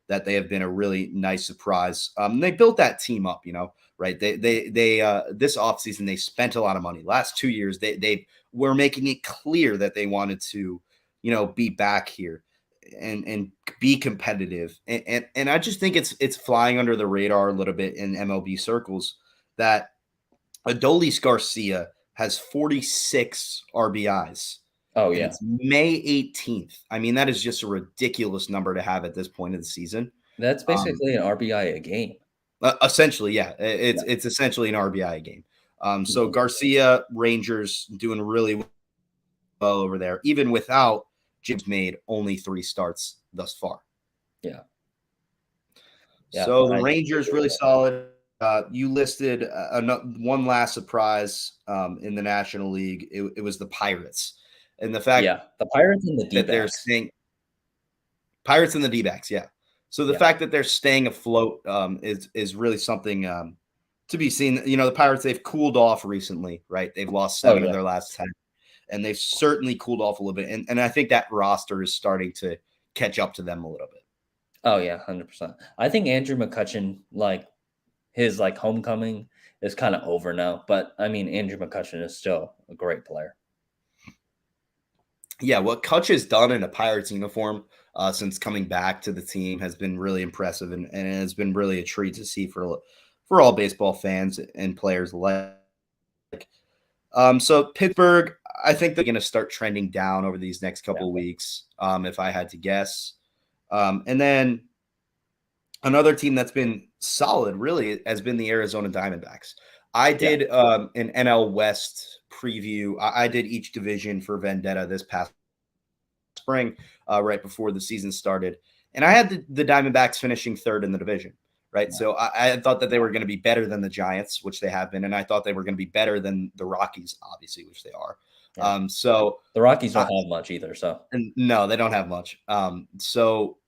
A: that they have been a really nice surprise. They built that team up. right? They this offseason they spent a lot of money. Last 2 years they were making it clear that they wanted to, be back here and be competitive. And I just think it's flying under the radar a little bit in MLB circles that Adolis Garcia has 46 RBIs
B: Oh
A: and
B: yeah,
A: it's May 18th. I mean, that is just a ridiculous number to have at this point of the season.
B: that's
A: Um,
B: basically an RBI a game.
A: essentially, yeah, it's
B: Yeah.
A: it's essentially an RBI game. So
B: Mhm.
A: Garcia, Rangers doing really well over there, even without Jim's made only 3 starts thus far.
B: Yeah. Yeah.
A: So the
B: I
A: Rangers
B: agree
A: really
B: with that.
A: solid. You listed one last surprise in the National League. It was the Pirates, and the fact
B: Yeah. The Pirates and the
A: that they're
B: D-backs.
A: staying Pirates and the D-backs, yeah. So the
B: Yeah.
A: fact that they're staying afloat is really something to be seen. The Pirates, they've cooled off recently, right? They've lost
B: Oh
A: 7 of
B: yeah.
A: their last 10, and they've certainly cooled off a little bit. And I think that roster is starting to catch up to them a little bit.
B: Oh yeah, 100%. I think Andrew McCutchen, like his like homecoming is kind of over now, but I mean Andrew McCutchen is still a great player.
A: Yeah, what Kutch has done in a Pirates uniform since coming back to the team has been really impressive, and it has been really a treat to see for all baseball fans and players alike. So Pittsburgh, I think they're going to start trending down over these next
B: Yeah.
A: couple of weeks, if I had to guess. And then another team that's been solid, really, has been the Arizona Diamondbacks. I
B: Yeah.
A: did an NL West preview. I did each division for Vendetta this past spring, right before the season started, and I had the Diamondbacks finishing third in the division. Right,
B: Yeah.
A: so I thought that they were going to be better than the Giants, which they have been, and I thought they were going to be better than the Rockies, obviously, which they are.
B: Yeah.
A: So
B: The Rockies don't
A: I,
B: have much either, so
A: and no, they don't have much. So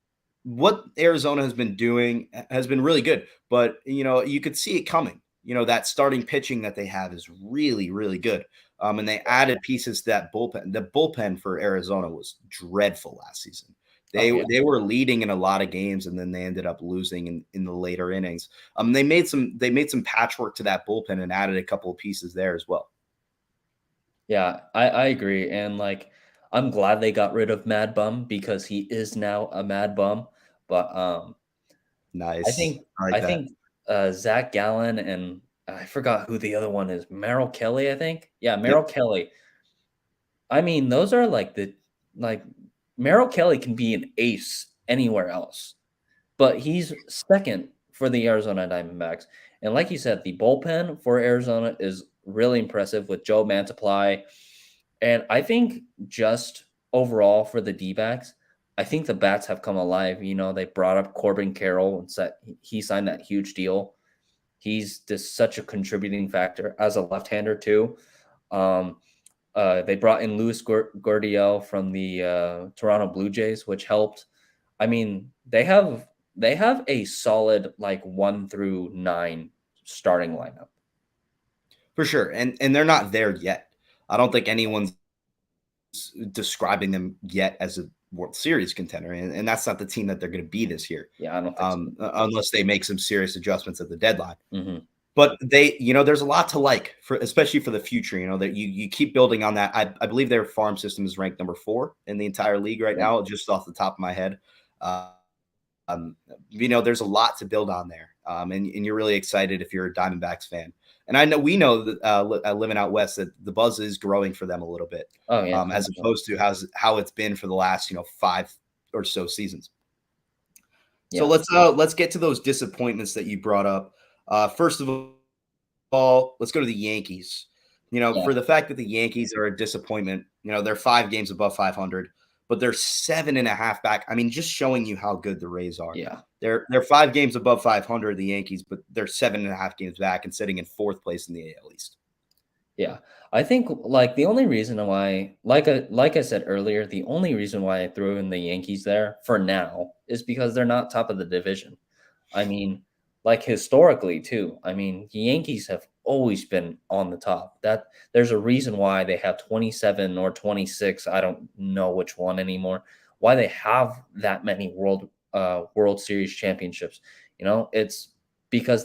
A: what Arizona has been doing has been really good, but you could see it coming. That starting pitching that they have is really, really good. And they added pieces to that bullpen. The bullpen for Arizona was dreadful last season. They
B: oh yeah.
A: they were leading in a lot of games, and then they ended up losing in the later innings. They made some patchwork to that bullpen and added a couple of pieces there as well.
B: Yeah, I agree, and, like, I'm glad they got rid of Mad Bum because he is now a Mad Bum, but, I
A: Nice,
B: think
A: I like
B: I
A: that.
B: think, Zach Gallen and I forgot who the other one is, Merrill Kelly, I think? Yeah,
A: Yep,
B: Merrill Kelly. I mean, those are, like, Merrill Kelly can be an ace anywhere else, but he's 2nd for the Arizona Diamondbacks, and like you said, the bullpen for Arizona is really impressive with Joe Mantiply. And I think just overall for the D-backs, I think the bats have come alive. They brought up Corbin Carroll and said he signed that huge deal. He's just such a contributing factor as a left-hander too. Um, they brought in Luis Gurriel from the Toronto Blue Jays, which helped. I mean, they have a solid like 1 through 9 starting lineup.
A: for sure, and they're not there yet. I don't think anyone's describing them yet as a World Series contender, and that's not the team that they're going to be this year,
B: Yeah, I don't think so.
A: unless they make some serious adjustments at the deadline.
B: Hmm.
A: But there's a lot to like for, especially for the future. That you keep building on that. I believe their farm system is ranked number 4 in the entire league right
B: Yeah.
A: now, just off the top of my head. Uh, there's a lot to build on there, and you're really excited if you're a Diamondbacks fan. And we know that living out west that the buzz is growing for them a little bit,
B: Oh yeah,
A: as
B: 100%.
A: opposed to how it's been for the last 5 or so seasons. So
B: Yeah.
A: let's get to those disappointments that you brought up. First of all, let's go to the Yankees.
B: Yeah.
A: For the fact that the Yankees are a disappointment, they're 5 games above 500, but they're 7.5 back. I mean, just showing you how good the Rays are.
B: Yeah.
A: They're 5 games above 500, the Yankees, but they're 7.5 games back and sitting in 4th place in the AL East.
B: Yeah. I think like the only reason why like I said earlier, the only reason why I threw in the Yankees there for now is because they're not top of the division. I mean, like historically too. I mean, the Yankees have always been on the top. That there's a reason why they have 27 or 26, I don't know which one anymore. Why they have that many World Series championships. It's because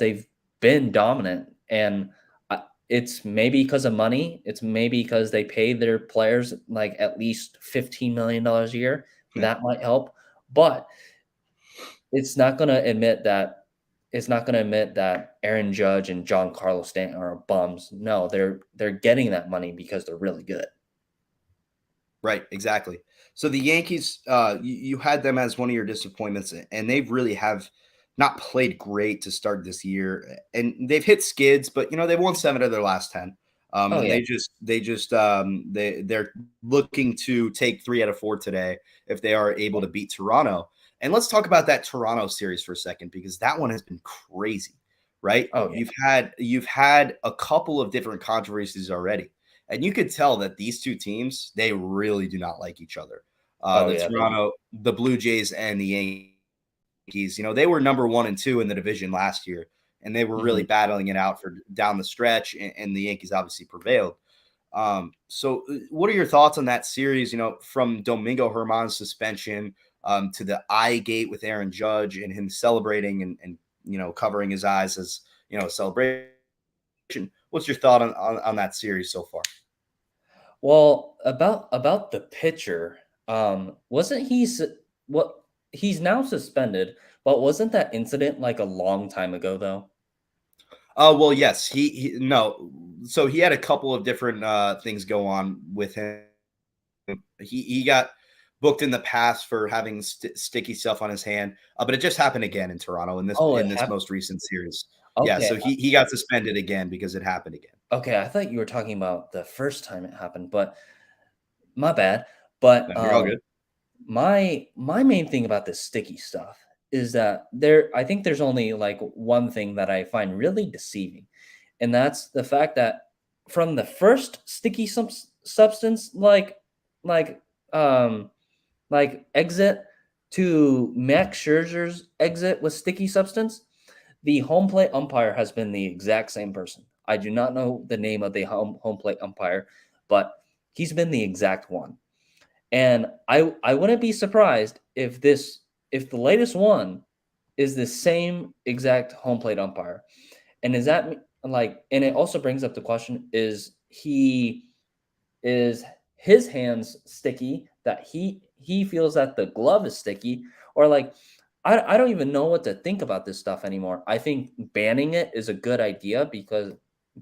B: been dominant, and it's maybe because of money. It's maybe because they pay their players like at least $15 million a year. That might help, but it's not going to admit that. It's not going to admit that Aaron Judge and John Carlos Stanton are bums. No, they're getting that money because they're really good.
A: Right, exactly. So the Yankees, you had them as one of your disappointments, and they really have not played great to start this year. And they've hit skids, but they've won 7 of their last 10.
B: Oh
A: And
B: yeah.
A: they're looking to take 3 out of 4 today if they are able to beat Toronto. And let's talk about that Toronto series for a second, because that one has been crazy, right?
B: Oh yeah.
A: You've had a couple of different controversies already. And you could tell that these two teams, they really do not like each other.
B: Oh
A: The
B: yeah. They do.
A: Toronto, the Blue Jays, and the Yankees, they were number 1 and 2 in the division last year, and they were really
B: Mhm.
A: battling it out for down the stretch, and the Yankees obviously prevailed. What are your thoughts on that series? From Domingo Germán's suspension to the eye gate with Aaron Judge and him celebrating and covering his eyes as a celebration. What's your thought on that series so far?
B: Well, about the pitcher, wasn't what he's now suspended, but wasn't that incident like a long time ago though?
A: Oh, well, yes, he no. So he had a couple of different things go on with him. He got booked in the past for having sticky stuff on his hand, but it just happened again in Toronto in this
B: Oh, it
A: in this
B: happened.
A: most recent series. Yeah,
B: Okay,
A: so he got suspended again because it happened again.
B: okay. I thought you were talking about the first time it happened, but my bad. But
A: No, you're all good.
B: my main thing about this sticky stuff is that I think there's only like one thing that I find really deceiving, and that's the fact that from the first sticky substance like um exit to Max Scherzer's exit with sticky substance, the home plate umpire has been the exact same person. I do not know the name of the home plate umpire, but he's been the exact one. And I wouldn't be surprised if the latest one is the same exact home plate umpire. And is that like and it also brings up the question, is his hands sticky that he feels that the glove is sticky, or like I don't even know what to think about this stuff anymore. I think banning it is a good idea because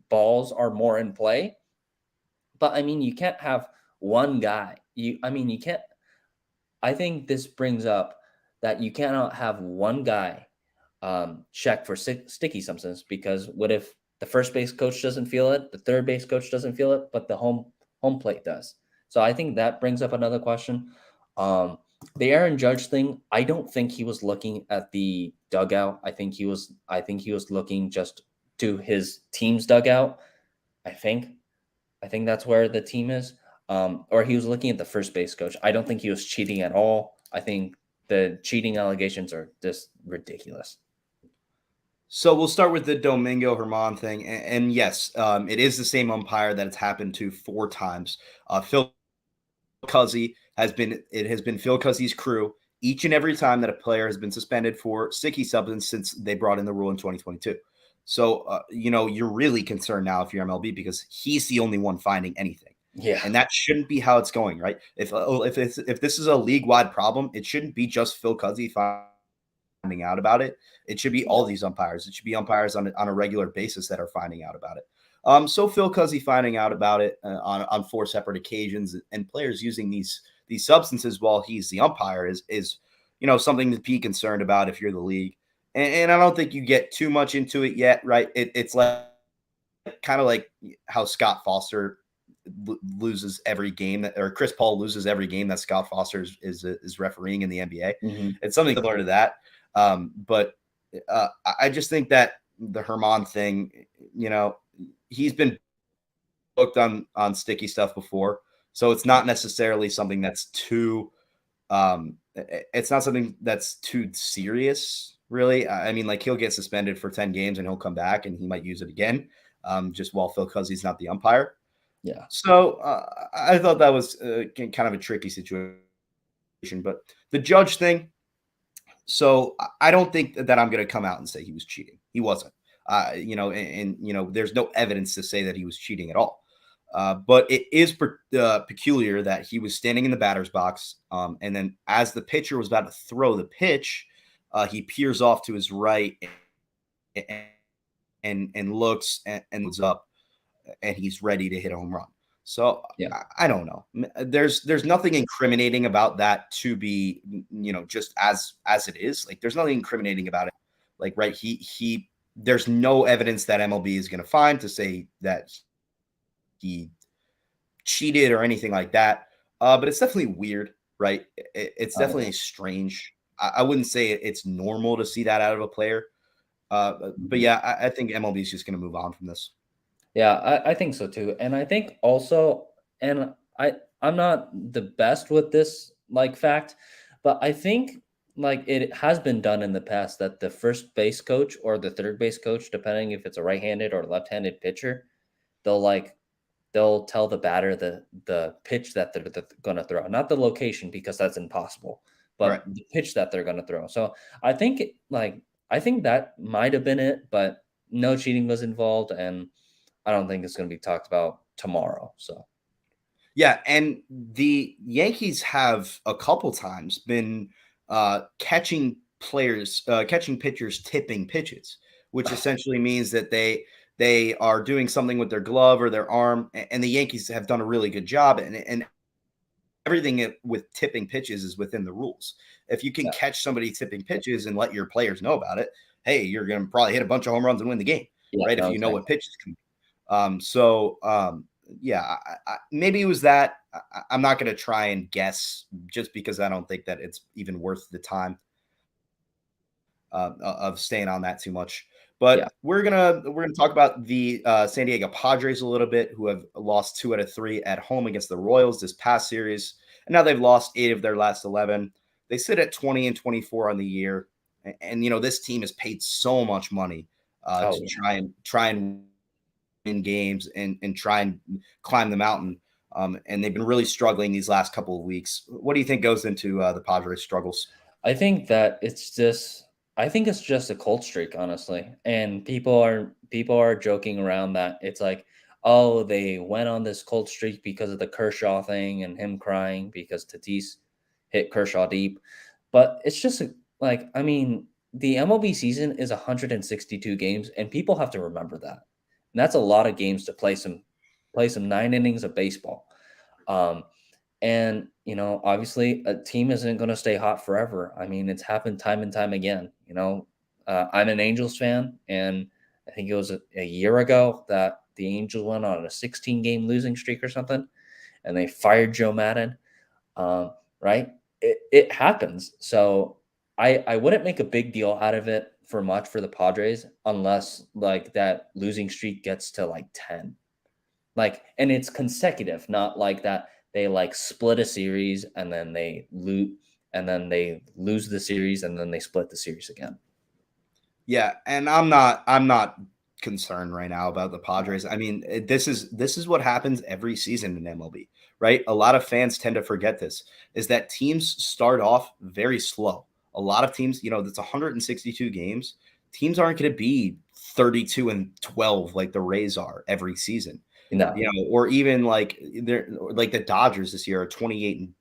B: balls are more in play, but I mean you can't have one guy. You can't. I think this brings up that you cannot have one guy check for sticky substance, because what if the first base coach doesn't feel it, the third base coach doesn't feel it, but the home plate does. So I think that brings up another question. Um, the Aaron Judge thing, I don't think he was looking at the dugout. I think he was looking just to his team's dugout. I think. I think that's where the team is. Or he was looking at the first base coach. I don't think he was cheating at all. I think the cheating allegations are just ridiculous.
A: So we'll start with the Domingo Herman thing, and yes, it is the same umpire that it's happened to 4 times. Phil Cuzzy has been Phil Cuzzy's crew each and every time that a player has been suspended for sticky substance since they brought in the rule in 2022. So you're really concerned now if you're MLB because he's the only one finding anything,
B: Yeah.
A: and that shouldn't be how it's going, right? If this is a league wide problem, it shouldn't be just Phil Cuzzy finding out about it. It should be all
B: Yeah.
A: these umpires. It should be umpires on a regular basis that are finding out about it. So Phil Cuzzy finding out about it on 4 separate occasions, and players using these substances while he's the umpire is something to be concerned about if you're the league. And I don't think you get too much into it yet, right? It's like kind of like how Scott Foster loses every game that, or Chris Paul loses every game that Scott Foster is refereeing in the NBA.
B: Mhm.
A: It's something similar to that. But I just think that the Herman thing, he's been booked on sticky stuff before, so it's not necessarily something that's too it's not something that's too serious, really. I mean, like he'll get suspended for 10 games and he'll come back and he might use it again, just while Phil Cuzzy's not the umpire.
B: Yeah.
A: So I thought that was kind of a tricky situation. But the judge thing, so I don't think that I'm going to come out and say he was cheating. He wasn't. There's no evidence to say that he was cheating at all. But it is peculiar that he was standing in the batter's box, and then as the pitcher was about to throw the pitch, he peers off to his right and and looks and looks up, and he's ready to hit a home run. So
B: Yeah.
A: I don't know. There's nothing incriminating about that to be just as it is. Like there's nothing incriminating about it. Like right, he there's no evidence that MLB is going to find to say that he cheated or anything like that. But it's definitely weird, right? It's
B: Oh yeah.
A: definitely strange. I wouldn't say it's normal to see that out of a player. But
B: Mhm.
A: yeah, I think MLB is just going to move on from this.
B: Yeah, I think so too. And I think also, and I'm not the best with this like fact, but I think like it has been done in the past that the first base coach or the third base coach, depending if it's a right-handed or left-handed pitcher, they'll like they'll tell the batter the pitch that they're going to throw, not the location because that's impossible,
A: Right.
B: but the pitch that they're going to throw. So I think I think that might have been it, but no cheating was involved, and I don't think it's going to be talked about tomorrow. So
A: Yeah, and the Yankees have a couple times been catching pitchers tipping pitches, which essentially means that they are doing something with their glove or their arm, and the Yankees have done a really good job, and everything with tipping pitches is within the rules. If you can
B: yeah,
A: catch somebody tipping pitches and let your players know about it, hey, you're going to probably hit a bunch of home runs and win the game,
B: yeah,
A: right? If
B: no,
A: you know what
B: exactly.
A: pitches come. Yeah, maybe it was that. I'm not going to try and guess just because I don't think that it's even worth the time of staying on that too much.
B: Yeah.
A: But we're gonna talk about the San Diego Padres a little bit, who have lost 2 out of 3 at home against the Royals this past series, and now they've lost 8 of their last 11. They sit at 20-24 on the year, and this team has paid so much money
B: Oh
A: to
B: yeah.
A: try and win games and try and climb the mountain. And they've been really struggling these last couple of weeks. What do you think goes into the Padres' struggles?
B: I think that it's just I think it's just a cold streak, honestly. And people are joking around that it's like, oh, they went on this cold streak because of the Kershaw thing and him crying because Tatis hit Kershaw deep. But it's just like, I mean, the MLB season is 162 games, and people have to remember that. And that's a lot of games to play some 9 innings of baseball. Um, and, obviously, a team isn't going to stay hot forever. I mean, it's happened time and time again. I'm an Angels fan, and I think it was a year ago that the Angels went on a 16-game losing streak or something, and they fired Joe Madden. Right? It happens. So I wouldn't make a big deal out of it for much for the Padres unless like that losing streak gets to like 10. Like, and it's consecutive, not like that they like split a series and then they lose the series and then they split the series again.
A: Yeah, and I'm not concerned right now about the
B: No.
A: Padres. I mean, this is what happens every season in MLB, right? A lot of fans tend to forget this is that teams start off very slow. A lot of teams, that's 162 games. Teams aren't going to be 32-12 like the Rays are every season.
B: No.
A: Or even like the Dodgers this year are 28-15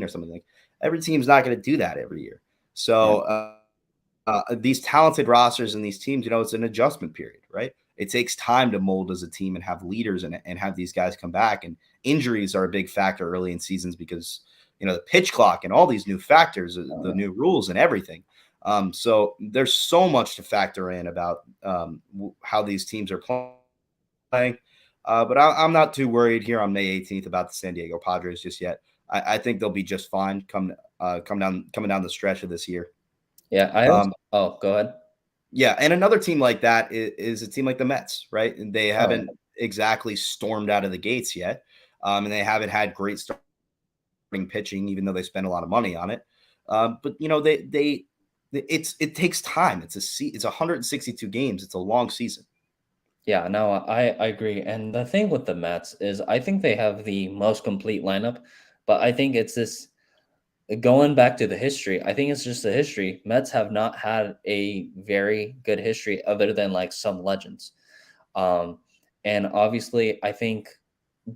A: or something like. Every team's not going to do that every year.
B: Yeah.
A: So these talented rosters and these teams, it's an adjustment period, right? It takes time to mold as a team and have leaders and have these guys come back. And injuries are a big factor early in seasons because, the pitch clock and all these new factors, the
B: Uh,
A: new rules and everything. So there's so much to factor in about how these teams are playing. But I'm not too worried here on May 18th about the San Diego Padres just yet. I think they'll be just fine coming down the stretch of this year.
B: yeah. I also,
A: Um,
B: oh, go ahead.
A: yeah, and another team like that is a team like the Mets, right? And they
B: Oh,
A: haven't exactly stormed out of the gates yet, and they haven't had great starting pitching, even though they spend a lot of money on it. But it takes time. It's 162 games. It's a long season.
B: yeah. No, I agree. And the thing with the Mets is I think they have the most complete lineup, but I think it's this. going back to the history, I think it's just the history. Mets have not had a very good history other than like some legends. Um, and obviously, I think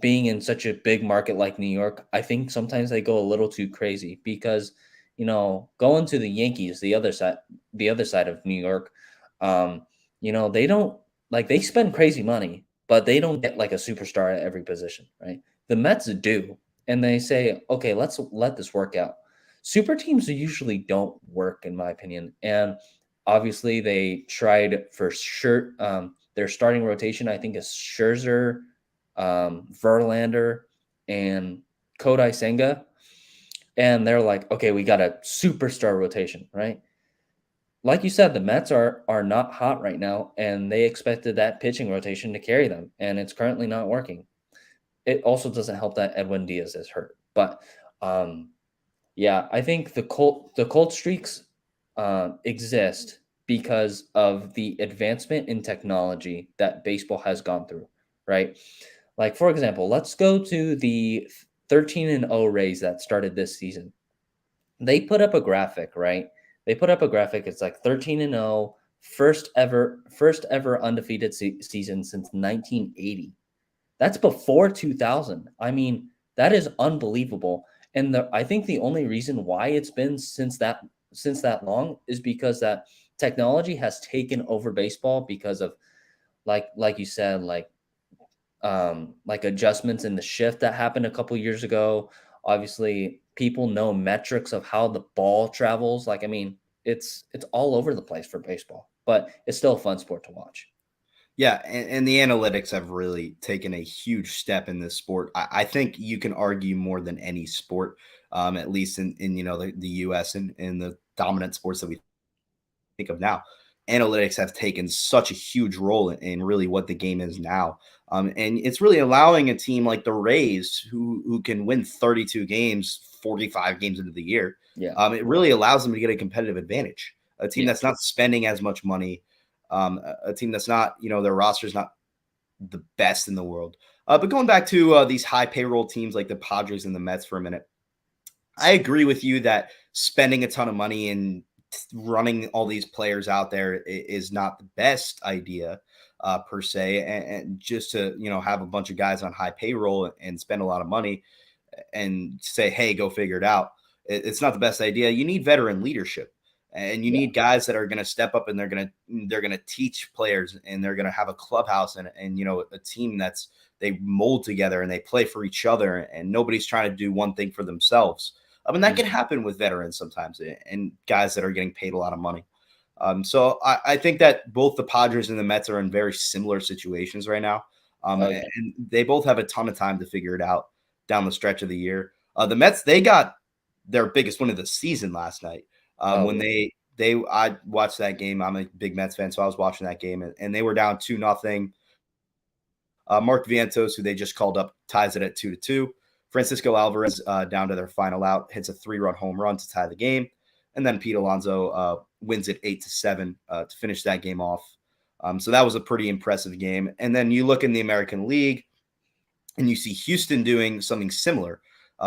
B: being in such a big market like New York, I think sometimes they go a little too crazy because, going to the Yankees, the other side of New York, um, they don't like they spend crazy money, but they don't get like a superstar at every position, right? The Mets do, and they say, okay, let's let this work out. Super teams usually don't work, in my opinion, and obviously they tried for sure. Their starting rotation, I think, is Scherzer, Verlander, and Kodai Senga. And they're like, okay, we got a superstar rotation, right? Like you said, the Mets are not hot right now, and they expected that pitching rotation to carry them, and it's currently not working. It also doesn't help that Edwin Diaz is hurt, but um, yeah, I think the cold streaks exist because of the advancement in technology that baseball has gone through, right? Like for example, let's go to the 13 and 0 Rays that started this season. They put up a graphic, right? They put up a graphic. It's like 13 and 0, first ever undefeated season since 1980. That's before 2000. I mean, that is unbelievable. And I think the only reason why it's been since that long is because that technology has taken over baseball because of like you said, like adjustments in the shift that happened a couple years ago. Obviously, people know metrics of how the ball travels. Like, I mean, it's all over the place for baseball, but it's still a fun sport to watch.
A: Yeah, and the analytics have really taken a huge step in this sport. I think you can argue more than any sport, at least in the U.S. and in the dominant sports that we think of now. Analytics have taken such a huge role in really what the game is now. And it's really allowing a team like the Rays, who can win 32 games, 45 games into the year,
B: Yeah.
A: it really allows them to get a competitive advantage. A team
B: Yeah.
A: that's not spending as much money, a team that's not, their roster's not the best in the world. But going back to these high payroll teams like the Padres and the Mets for a minute, I agree with you that spending a ton of money and running all these players out there is not the best idea per se, and just to have a bunch of guys on high payroll and spend a lot of money and say, hey, go figure it out. It's not the best idea. You need veteran leadership, and you
B: Yeah.
A: need guys that are going to step up and they're going to teach players, and they're going to have a clubhouse and a team that's they mold together and they play for each other, and nobody's trying to do one thing for themselves. I mean, that can
B: Mhm.
A: happen with veterans sometimes and guys that are getting paid a lot of money. So I think that both the Padres and the Mets are in very similar situations right now.
B: Oh
A: And
B: yeah.
A: they both have a ton of time to figure it out down the stretch of the year. The Mets, they got their biggest win of the season last night
B: Oh
A: when
B: yeah.
A: they I watched that game. I'm a big Mets fan, so I was watching that game, and they were down 2-0. Mark Vientos, who they just called up, ties it at 2-2. Francisco Alvarez, down to their final out, hits a 3-run home run to tie the game, and then Pete Alonso wins it 8-7 to finish that game off. So that was a pretty impressive game. And then you look in the American League, and you see Houston doing something similar.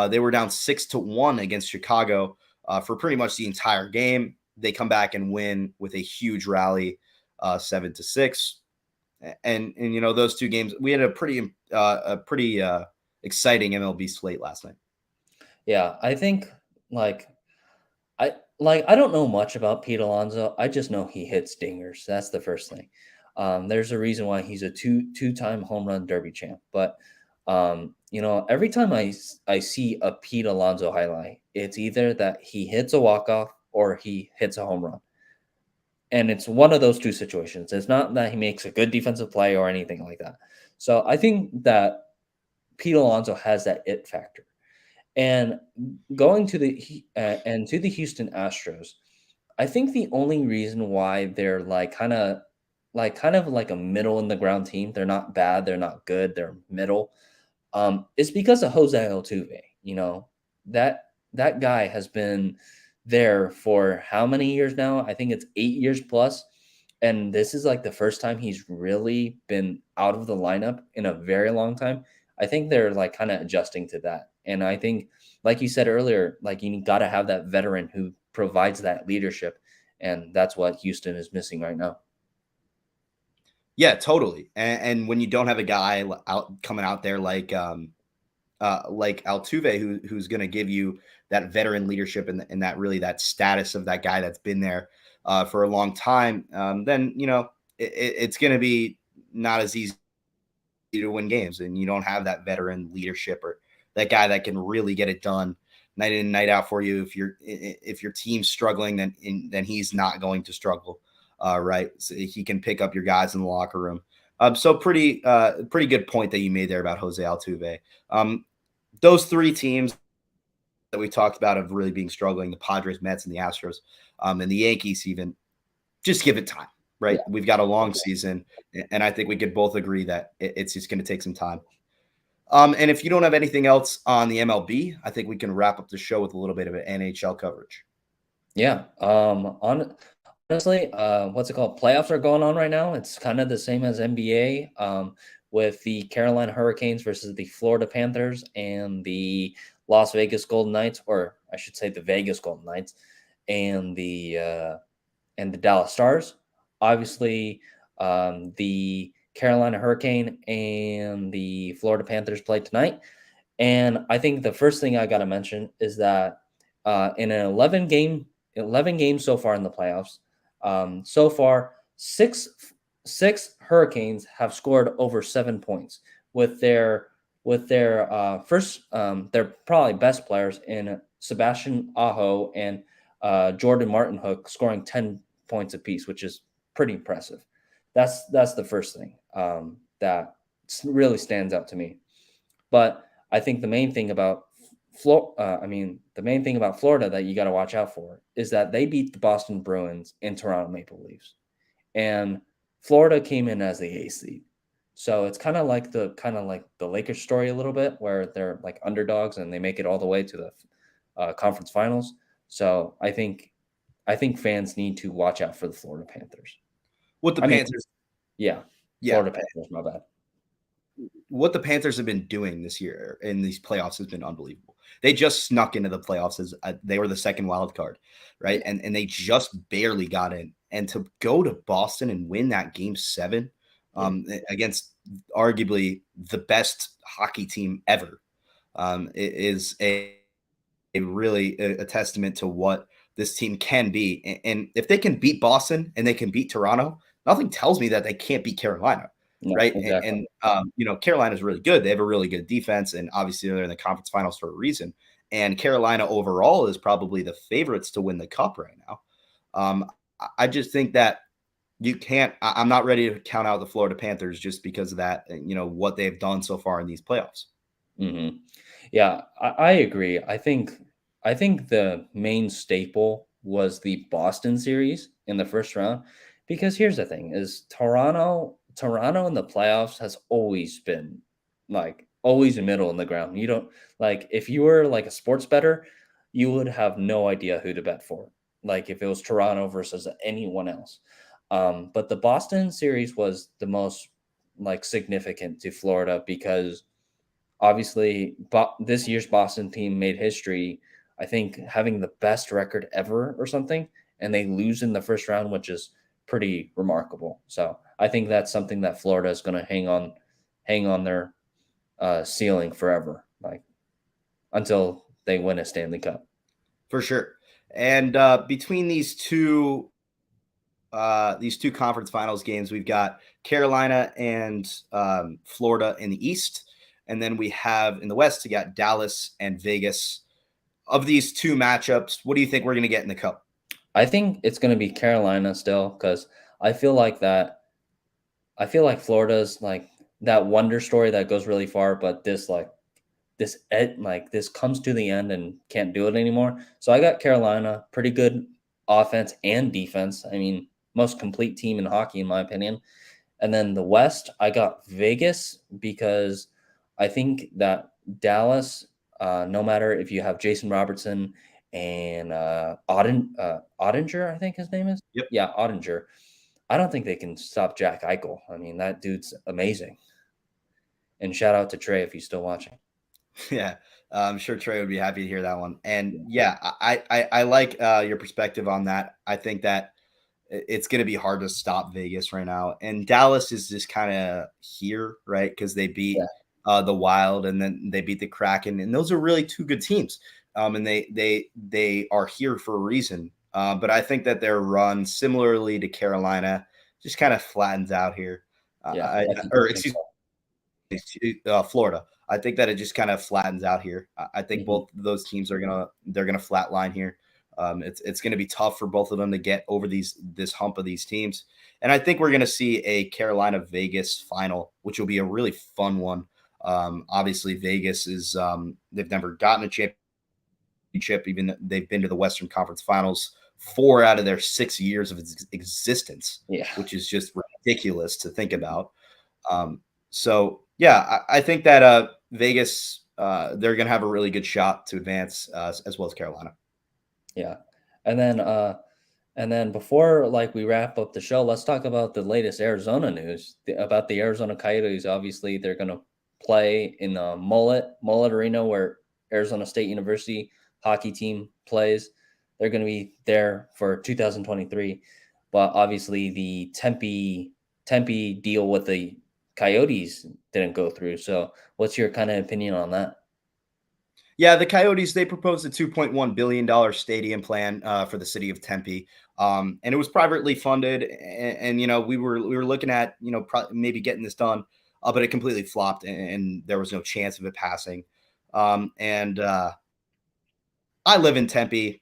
A: They were down 6-1 against Chicago for pretty much the entire game. They come back and win with a huge rally, 7-6. And those two games, we had a pretty exciting MLB slate last night.
B: Yeah. I think like I don't know much about Pete Alonso. I just know he hits dingers. That's the first thing. There's a reason why he's a two-time home run derby champ. But every time I see a Pete Alonso highlight, it's either that he hits a walk-off or he hits a home run. And it's one of those two situations. It's not that he makes a good defensive play or anything like that. So I think that Pete Alonso has that it factor. And going to the Houston Astros, I think the only reason why they're like a middle in the ground team, they're not bad, they're not good, they're middle, is because of Jose Altuve. That that guy has been there for how many years now? I think it's 8 years plus, and this is like the first time he's really been out of the lineup in a very long time. I think they're like kind of adjusting to that. And I think, like you said earlier, like you got to have that veteran who provides that leadership, and that's what Houston is missing right now.
A: Yeah, totally. And when you don't have a guy out coming out there like Altuve, who's going to give you that veteran leadership and that really that status of that guy that's been there for a long time, then it's going to be not as easy to win games, and you don't have that veteran leadership or that guy that can really get it done night in night out for you. If your team's struggling, then he's not going to struggle, right? So he can pick up your guys in the locker room. So pretty good point that you made there about Jose Altuve. Those three teams that we talked about of really being struggling, the Padres, Mets, and the Astros, and the Yankees even, just give it time, right?
B: Yeah.
A: We've got a long season, and I think we could both agree that it's just going to take some time. And if you don't have anything else on the MLB, I think we can wrap up the show with a little bit of an NHL coverage.
B: Yeah. Honestly, what's it called? Playoffs are going on right now. It's kind of the same as NBA, with the Carolina Hurricanes versus the Florida Panthers and the Las Vegas Golden Knights, or I should say the Vegas Golden Knights, and the Dallas Stars. Obviously, the Carolina Hurricane and the Florida Panthers play tonight. And I think the first thing I got to mention is that in an 11 games so far in the playoffs, so far six Hurricanes have scored over 7 points with their first their probably best players in Sebastian Aho and Jordan Martin Hook scoring 10 points apiece, which is pretty impressive. That's the first thing that really stands out to me. But I think the main thing about the main thing about Florida that you got to watch out for is that they beat the Boston Bruins and Toronto Maple Leafs, and Florida came in as the eighth seed. So it's kind of like the Lakers story a little bit, where they're like underdogs and they make it all the way to the conference finals. So I think fans need to watch out for the Florida Panthers.
A: What the
B: I mean,
A: Panthers,
B: yeah,
A: yeah,
B: Florida Panthers. My bad.
A: what the Panthers have been doing this year in these playoffs has been unbelievable. They just snuck into the playoffs as they were the second wild card, right? And they just barely got in. And to go to Boston and win that game 7
B: Yeah,
A: against arguably the best hockey team ever, is a really a testament to what this team can be. And if they can beat Boston and they can beat Toronto, nothing tells me that they can't beat Carolina,
B: no,
A: right?
B: exactly.
A: Carolina's really good. They have a really good defense, and obviously they're in the conference finals for a reason. And Carolina overall is probably the favorites to win the cup right now. I just think that you can't. I'm not ready to count out the Florida Panthers just because of that. What they've done so far in these playoffs.
B: Hmm. Yeah, I agree. I think the main staple was the Boston series in the first round, because here's the thing: is Toronto in the playoffs has always been like always middle in the ground. You don't like if you were like a sports better, you would have no idea who to bet for. Like if it was Toronto versus anyone else. But the Boston series was the most like significant to Florida because obviously, this year's Boston team made history. I think having the best record ever or something, and they lose in the first round, which is pretty remarkable. So I think that's something that Florida is going to hang on their ceiling forever, like until they win a Stanley Cup.
A: For sure. And between these two conference finals games, we've got Carolina and Florida in the East, and then we have in the West, you got Dallas and Vegas. Of these two matchups, what do you think we're going to get in the Cup?
B: I think it's going to be Carolina still because I feel like that. I feel like Florida's like that wonder story that goes really far, but this comes to the end and can't do it anymore. So I got Carolina, pretty good offense and defense. I mean, most complete team in hockey in my opinion. And then the West, I got Vegas because I think that Dallas, no matter if you have Jason Robertson and Ottinger, I think his name is.
A: Yep.
B: Yeah, Ottinger. I don't think they can stop Jack Eichel. I mean, that dude's amazing. And shout out to Trey if he's still watching.
A: Yeah. I'm sure Trey would be happy to hear that one. And
B: Yeah,
A: yeah, I like your perspective on that. I think that it's going to be hard to stop Vegas right now. And Dallas is just kind of here, right? Because they beat
B: yeah,
A: the Wild and then they beat the Kraken, and those are really two good teams. And they are here for a reason. But I think that their run, similarly to Carolina, just kind of flattens out here.
B: yeah.
A: Or
B: I think
A: excuse
B: so.
A: Florida. I think that it just kind of flattens out here. I think
B: Mhm.
A: both of those teams are gonna flatline here. It's gonna be tough for both of them to get over this hump of these teams, and I think we're gonna see a Carolina Vegas final, which will be a really fun one. Obviously, Vegas is they've never gotten a championship, even though they've been to the Western Conference Finals 4 out of their 6 years of existence,
B: Yeah,
A: which is just ridiculous to think about. So yeah, I think that Vegas they're going to have a really good shot to advance as well as Carolina.
B: yeah. And then before like we wrap up the show, let's talk about the latest Arizona news about the Arizona Coyotes. Obviously, they're going to play in the Mullet Arena where Arizona State University hockey team plays. They're going to be there for 2023, but obviously the Tempe deal with the Coyotes didn't go through. So, what's your kind of opinion on that?
A: Yeah, the Coyotes they proposed a $2.1 billion stadium plan for the city of Tempe, and it was privately funded. And we were looking at maybe getting this done, but it completely flopped, and there was no chance of it passing. And I live in Tempe.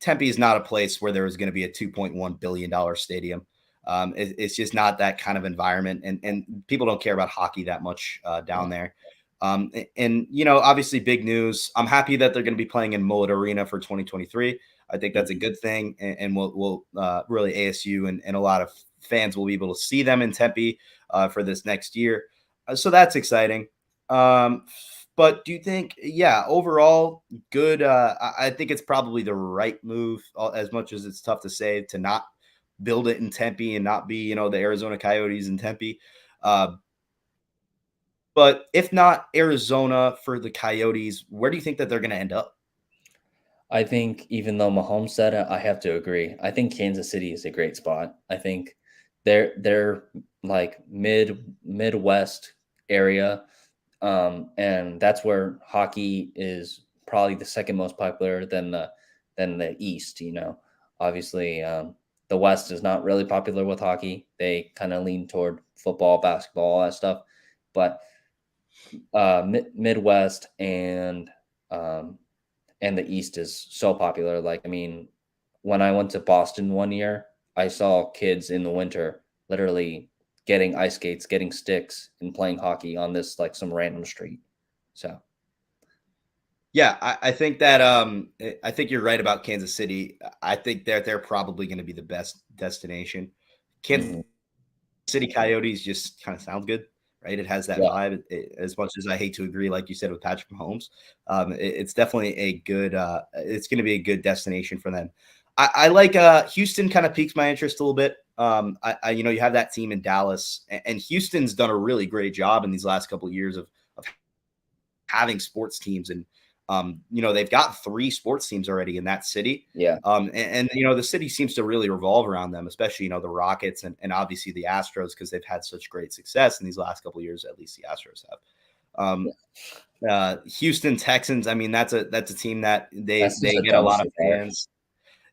A: Tempe is not a place where there is going to be a $2.1 billion stadium. It's just not that kind of environment, and people don't care about hockey that much
B: Yeah,
A: down there. And obviously, big news. I'm happy that they're going to be playing in Mullet Arena for 2023. I think that's a
B: mhm,
A: good thing, and we'll really ASU and a lot of fans will be able to see them in Tempe for this next year. So that's exciting. Um, but do you think, yeah, overall, good. I think it's probably the right move, as much as it's tough to say to not build it in Tempe and not be, the Arizona Coyotes in Tempe. Uh, but if not Arizona for the Coyotes, where do you think that they're going to end up?
B: I think even though Mahomes said it, I have to agree. I think Kansas City is a great spot. I think they're like Midwest area, and that's where hockey is probably the second most popular than the East. Obviously, the West is not really popular with hockey. They kind of lean toward football, basketball, all that stuff. But Midwest um, and the East is so popular. Like, I mean, when I went to Boston one year, I saw kids in the winter literally getting ice skates, getting sticks, and playing hockey on this like some random street. So,
A: Yeah, I think that I think you're right about Kansas City. I think that they're probably going to be the best destination. Kansas
B: mhm,
A: City Coyotes just kind of sounds good, right? It has that
B: yeah,
A: vibe. As much as I hate to agree, like you said with Patrick Mahomes, it's definitely a good. It's going to be a good destination for them. I like Houston. Kind of piques my interest a little bit. You have that team in Dallas, and Houston's done a really great job in these last couple of years of having sports teams, and they've got 3 sports teams already in that city.
B: yeah,
A: The city seems to really revolve around them, especially the Rockets and obviously the Astros because they've had such great success in these last couple of years. At least the Astros have.
B: yeah.
A: Um, Houston Texans. I mean, that's a team that they
B: That's just
A: they
B: a
A: get a lot of
B: dumpster fire.
A: fans.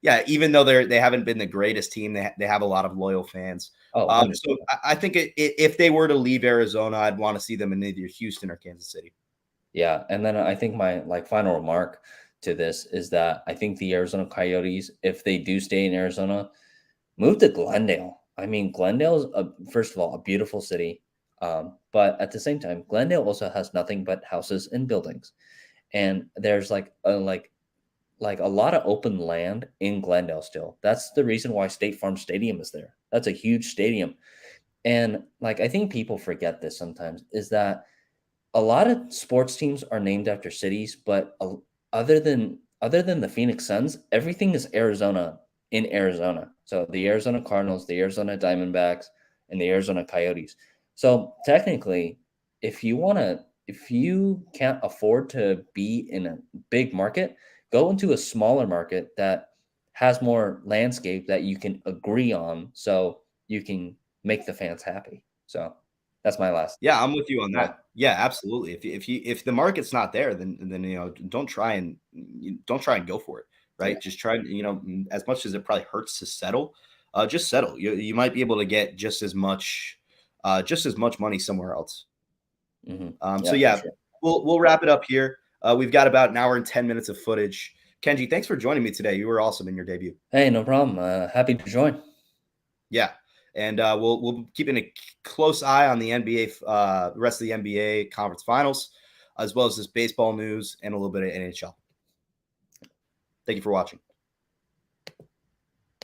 A: Yeah, even though they haven't been the greatest team, they have a lot of loyal fans.
B: Oh, 100.
A: So I think if they were to leave Arizona, I'd want to see them in either Houston or Kansas City.
B: Yeah, and then I think my like final remark to this is that I think the Arizona Coyotes, if they do stay in Arizona, move to Glendale. I mean, Glendale's first of all a beautiful city, but at the same time, Glendale also has nothing but houses and buildings, and there's like a lot of open land in Glendale still. That's the reason why State Farm Stadium is there. That's a huge stadium, and like I think people forget this sometimes is that a lot of sports teams are named after cities, but other than the Phoenix Suns, everything is Arizona in Arizona. So the Arizona Cardinals, the Arizona Diamondbacks, and the Arizona Coyotes. So technically, if you want to if you can't afford to be in a big market, go into a smaller market that has more landscape that you can agree on, so you can make the fans happy. So that's my last.
A: Yeah, I'm with you on
B: Yeah,
A: that. Yeah, absolutely. If the market's not there, then don't try and go for it.
B: yeah.
A: Right? Just try, as much as it probably hurts to settle, just settle. You might be able to get just as much money somewhere else. So
B: Yeah, for
A: yeah,
B: sure.
A: we'll wrap it up here. We've got about an hour and 10 minutes of footage. Kenji, thanks for joining me today. You were awesome in your debut.
B: Hey, no problem. Happy to join.
A: Yeah, and we'll keep a close eye on the NBA, rest of the NBA conference finals, as well as this baseball news and a little bit of NHL. Thank you for watching.